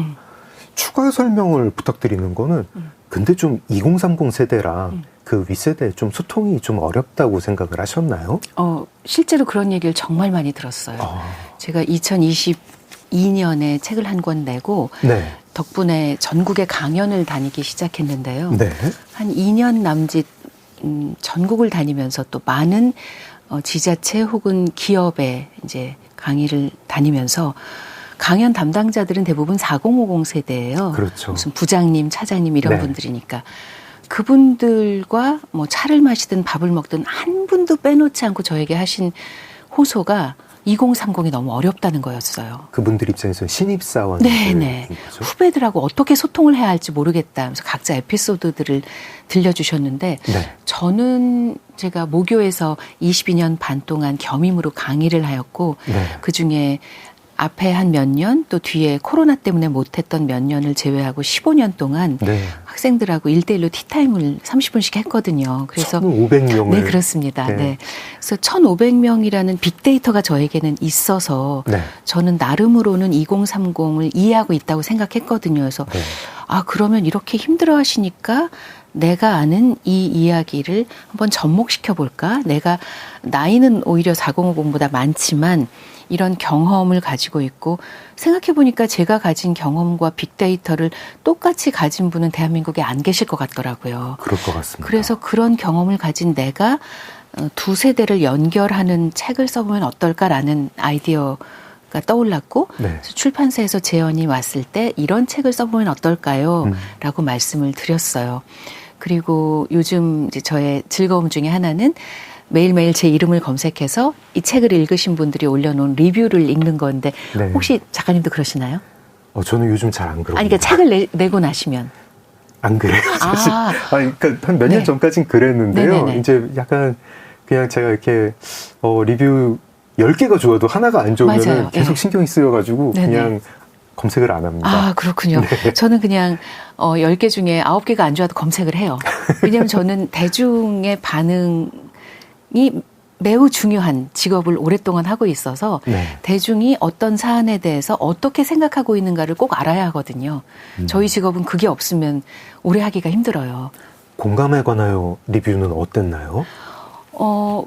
추가 설명을 부탁드리는 거는 근데 좀 2030 세대랑 그 윗세대 좀 소통이 좀 어렵다고 생각을 하셨나요? 실제로 그런 얘기를 정말 많이 들었어요. 제가 2022년에 책을 한 권 내고 네. 덕분에 전국에 강연을 다니기 시작했는데요. 네. 한 2년 남짓 전국을 다니면서 또 많은 지자체 혹은 기업에 이제 강의를 다니면서 강연 담당자들은 대부분 4050 세대예요. 그렇죠. 무슨 부장님, 차장님 이런 네. 분들이니까 그분들과 뭐 차를 마시든 밥을 먹든 한 분도 빼놓지 않고 저에게 하신 호소가 2030이 너무 어렵다는 거였어요. 그분들 입장에서는 신입사원인 네네. 거죠. 후배들하고 어떻게 소통을 해야 할지 모르겠다 하면서 각자 에피소드들을 들려주셨는데 네. 저는 제가 모교에서 22년 반 동안 겸임으로 강의를 하였고 네. 그중에 앞에 한 몇 년 또 뒤에 코로나 때문에 못했던 몇 년을 제외하고 15년 동안 네. 학생들하고 1대1로 티타임을 30분씩 했거든요. 그래서 1,500명을. 네, 그렇습니다. 네. 네. 그래서 1,500명이라는 빅데이터가 저에게는 있어서 네. 저는 나름으로는 2030을 이해하고 있다고 생각했거든요. 그래서 네. 그러면 이렇게 힘들어 하시니까 내가 아는 이 이야기를 한번 접목시켜 볼까? 내가 나이는 오히려 4050보다 많지만 이런 경험을 가지고 있고 생각해 보니까 제가 가진 경험과 빅데이터를 똑같이 가진 분은 대한민국에 안 계실 것 같더라고요. 그럴 것 같습니다. 그래서 그런 경험을 가진 내가 두 세대를 연결하는 책을 써보면 어떨까라는 아이디어가 떠올랐고 네. 그래서 출판사에서 제언이 왔을 때 이런 책을 써보면 어떨까요? 라고 말씀을 드렸어요. 그리고 요즘 이제 저의 즐거움 중에 하나는 매일매일 제 이름을 검색해서 이 책을 읽으신 분들이 올려놓은 리뷰를 읽는 건데 네. 혹시 작가님도 그러시나요? 저는 요즘 잘 안 그러고. 아니, 그러니까 책을 내고 나시면. 안 그래요, 사실. 그러니까 한 몇 년 네. 전까진 그랬는데요. 네네네. 이제 약간 그냥 제가 이렇게 리뷰 10개가 좋아도 하나가 안 좋으면 맞아요. 계속 네. 신경이 쓰여가지고 네네. 그냥 검색을 안 합니다. 그렇군요. 네. 저는 그냥 10개 중에 9개가 안 좋아도 검색을 해요. 왜냐하면 저는 대중의 반응이 매우 중요한 직업을 오랫동안 하고 있어서 네. 대중이 어떤 사안에 대해서 어떻게 생각하고 있는가를 꼭 알아야 하거든요. 저희 직업은 그게 없으면 오래 하기가 힘들어요. 공감에 관하여 리뷰는 어땠나요?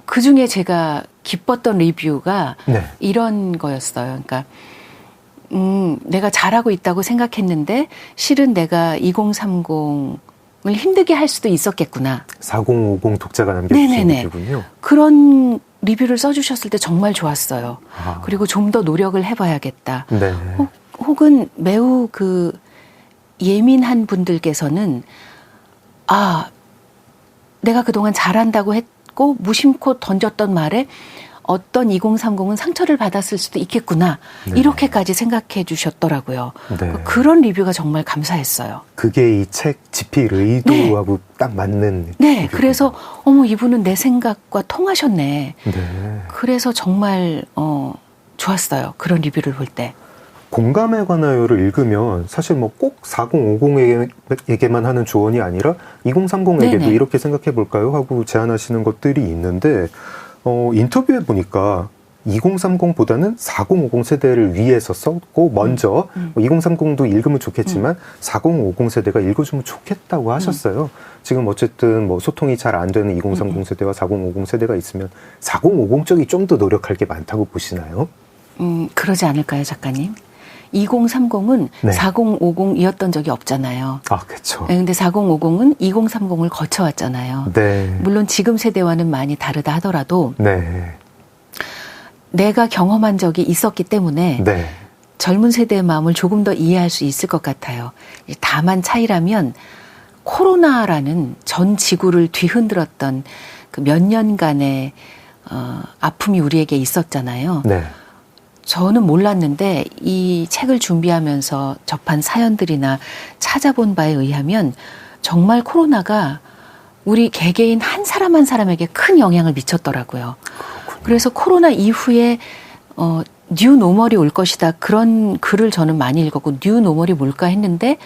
그 중에 제가 기뻤던 리뷰가 네. 이런 거였어요. 그러니까 내가 잘하고 있다고 생각했는데 실은 내가 2030을 힘들게 할 수도 있었겠구나. 4050 독자가 남겨주신 리뷰군요. 그런 리뷰를 써주셨을 때 정말 좋았어요. 아. 그리고 좀 더 노력을 해봐야겠다. 네. 혹은 매우 예민한 분들께서는 내가 그동안 잘한다고 했고 무심코 던졌던 말에 어떤 2030은 상처를 받았을 수도 있겠구나. 네. 이렇게까지 생각해 주셨더라고요. 네. 그런 리뷰가 정말 감사했어요. 그게 이 책 집필 의도하고 딱 맞는. 네. 리뷰군요. 그래서 이분은 내 생각과 통하셨네. 네. 그래서 정말 좋았어요. 그런 리뷰를 볼 때. 공감에 관하여를 읽으면 사실 뭐 꼭 4050에게만 하는 조언이 아니라 2030에게도 네네. 이렇게 생각해 볼까요? 하고 제안하시는 것들이 있는데 인터뷰에 보니까 2030보다는 4050 세대를 위해서 썼고 먼저 2030도 읽으면 좋겠지만 4050 세대가 읽어주면 좋겠다고 하셨어요. 지금 어쨌든 뭐 소통이 잘 안 되는 2030 세대와 4050 세대가 있으면 4050 쪽이 좀 더 노력할 게 많다고 보시나요? 그러지 않을까요, 작가님? 2030은 네. 4050이었던 적이 없잖아요. 아, 그렇죠. 근데 4050은 2030을 거쳐왔잖아요. 네. 물론 지금 세대와는 많이 다르다 하더라도 네. 내가 경험한 적이 있었기 때문에 네. 젊은 세대의 마음을 조금 더 이해할 수 있을 것 같아요. 다만 차이라면 코로나라는 전 지구를 뒤흔들었던 그 몇 년간의 아픔이 우리에게 있었잖아요. 네. 저는 몰랐는데 이 책을 준비하면서 접한 사연들이나 찾아본 바에 의하면 정말 코로나가 우리 개개인 한 사람 한 사람에게 큰 영향을 미쳤더라고요. 그래서 코로나 이후에 뉴 노멀이 올 것이다. 그런 글을 저는 많이 읽었고 뉴 노멀이 뭘까 했는데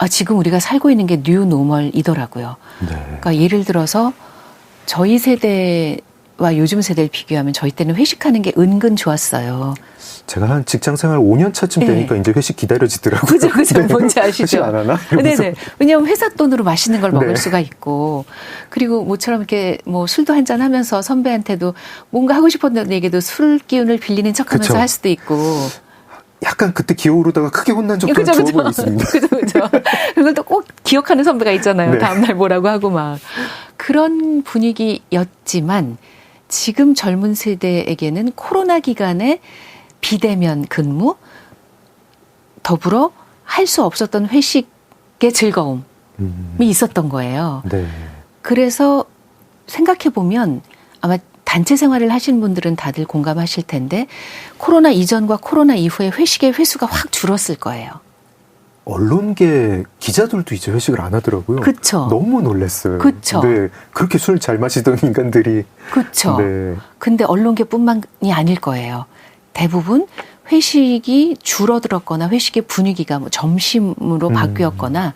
지금 우리가 살고 있는 게 뉴 노멀이더라고요. 네. 그러니까 예를 들어서 저희 세대와 요즘 세대를 비교하면 저희 때는 회식하는 게 은근 좋았어요. 제가 한 직장 생활 5년 차쯤 되니까 네. 이제 회식 기다려지더라고요. 그죠. 네. 뭔지 아시죠? 회식 안 하나? 네네. 왜냐하면 회사 돈으로 맛있는 걸 먹을 네. 수가 있고, 그리고 모처럼 이렇게 뭐 술도 한잔 하면서 선배한테도 뭔가 하고 싶었던 얘기도 술 기운을 빌리는 척하면서 그쵸. 할 수도 있고. 약간 그때 기어오르다가 크게 혼난 적도 한 두어 번 있습니다. 그죠. 그걸 또 꼭 기억하는 선배가 있잖아요. 네. 다음날 뭐라고 하고 막. 그런 분위기였지만 지금 젊은 세대에게는 코로나 기간에 비대면 근무, 더불어 할 수 없었던 회식의 즐거움이 있었던 거예요. 네. 그래서 생각해보면 아마 단체 생활을 하시는 분들은 다들 공감하실 텐데 코로나 이전과 코로나 이후에 회식의 횟수가 확 줄었을 거예요. 언론계 기자들도 이제 회식을 안 하더라고요. 그쵸. 너무 놀랐어요. 그쵸. 네, 그렇게 술 잘 마시던 인간들이. 그렇죠. 네. 근데 언론계뿐만이 아닐 거예요. 대부분 회식이 줄어들었거나 회식의 분위기가 뭐 점심으로 바뀌었거나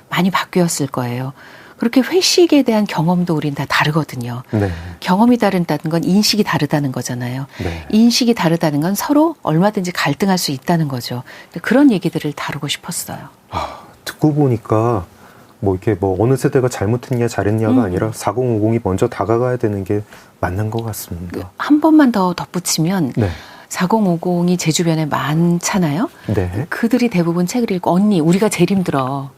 많이 바뀌었을 거예요. 그렇게 회식에 대한 경험도 우린 다 다르거든요. 네. 경험이 다르다는 건 인식이 다르다는 거잖아요. 네. 인식이 다르다는 건 서로 얼마든지 갈등할 수 있다는 거죠. 그런 얘기들을 다루고 싶었어요. 듣고 보니까 뭐 이렇게 뭐 어느 세대가 잘못했냐 잘했냐가 아니라 4050이 먼저 다가가야 되는 게 맞는 것 같습니다. 한 번만 더 덧붙이면 네. 4050이 제 주변에 많잖아요. 네. 그들이 대부분 책을 읽고 언니 우리가 제일 힘들어.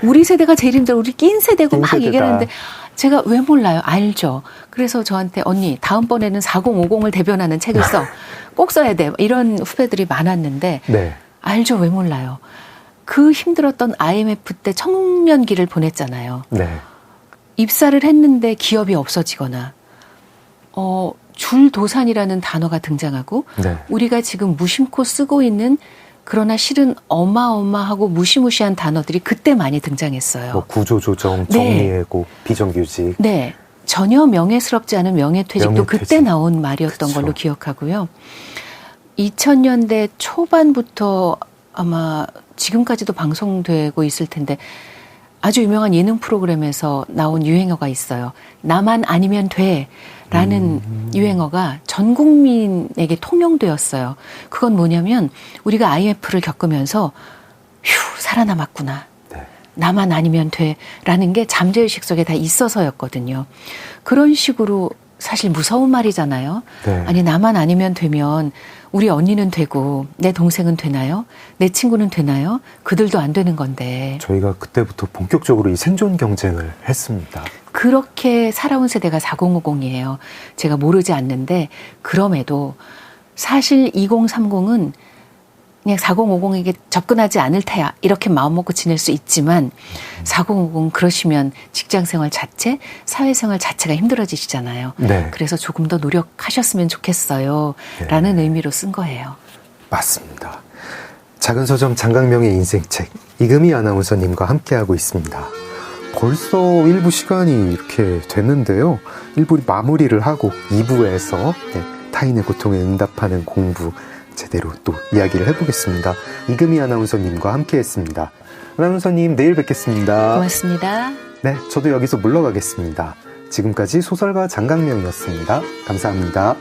우리 세대가 제일 힘들어. 우리 낀 세대고 막 얘기하는데 제가 왜 몰라요? 알죠. 그래서 저한테 언니 다음번에는 4050을 대변하는 책을 써. 꼭 써야 돼. 이런 후배들이 많았는데 네. 알죠. 왜 몰라요. 그 힘들었던 IMF 때 청년기를 보냈잖아요. 네. 입사를 했는데 기업이 없어지거나 줄도산이라는 단어가 등장하고 네. 우리가 지금 무심코 쓰고 있는 그러나 실은 어마어마하고 무시무시한 단어들이 그때 많이 등장했어요. 뭐 구조조정, 정리해고, 네. 비정규직. 네. 전혀 명예스럽지 않은 명예퇴직도 그때 나온 말이었던 그쵸. 걸로 기억하고요. 2000년대 초반부터 아마 지금까지도 방송되고 있을 텐데 아주 유명한 예능 프로그램에서 나온 유행어가 있어요. 나만 아니면 돼 라는 유행어가 전 국민에게 통용되었어요. 그건 뭐냐면 우리가 IMF를 겪으면서 휴 살아남았구나. 네. 나만 아니면 돼 라는 게 잠재의식 속에 다 있어서였거든요. 그런 식으로 사실 무서운 말이잖아요. 네. 아니 나만 아니면 되면 우리 언니는 되고 내 동생은 되나요? 내 친구는 되나요? 그들도 안 되는 건데. 저희가 그때부터 본격적으로 이 생존 경쟁을 했습니다. 그렇게 살아온 세대가 4050이에요. 제가 모르지 않는데 그럼에도 사실 2030은 그냥 4050에게 접근하지 않을 테야 이렇게 마음먹고 지낼 수 있지만 4050 그러시면 직장생활 자체, 사회생활 자체가 힘들어지시잖아요. 네. 그래서 조금 더 노력하셨으면 좋겠어요. 네. 라는 의미로 쓴 거예요. 맞습니다. 작은 서점 장강명의 인생책 이금희 아나운서님과 함께하고 있습니다. 벌써 1부 시간이 이렇게 됐는데요. 1부 마무리를 하고 2부에서 타인의 고통에 응답하는 공부 제대로 또 이야기를 해보겠습니다. 이금희 아나운서님과 함께했습니다. 아나운서님 내일 뵙겠습니다. 고맙습니다. 네, 저도 여기서 물러가겠습니다. 지금까지 소설가 장강명이었습니다. 감사합니다.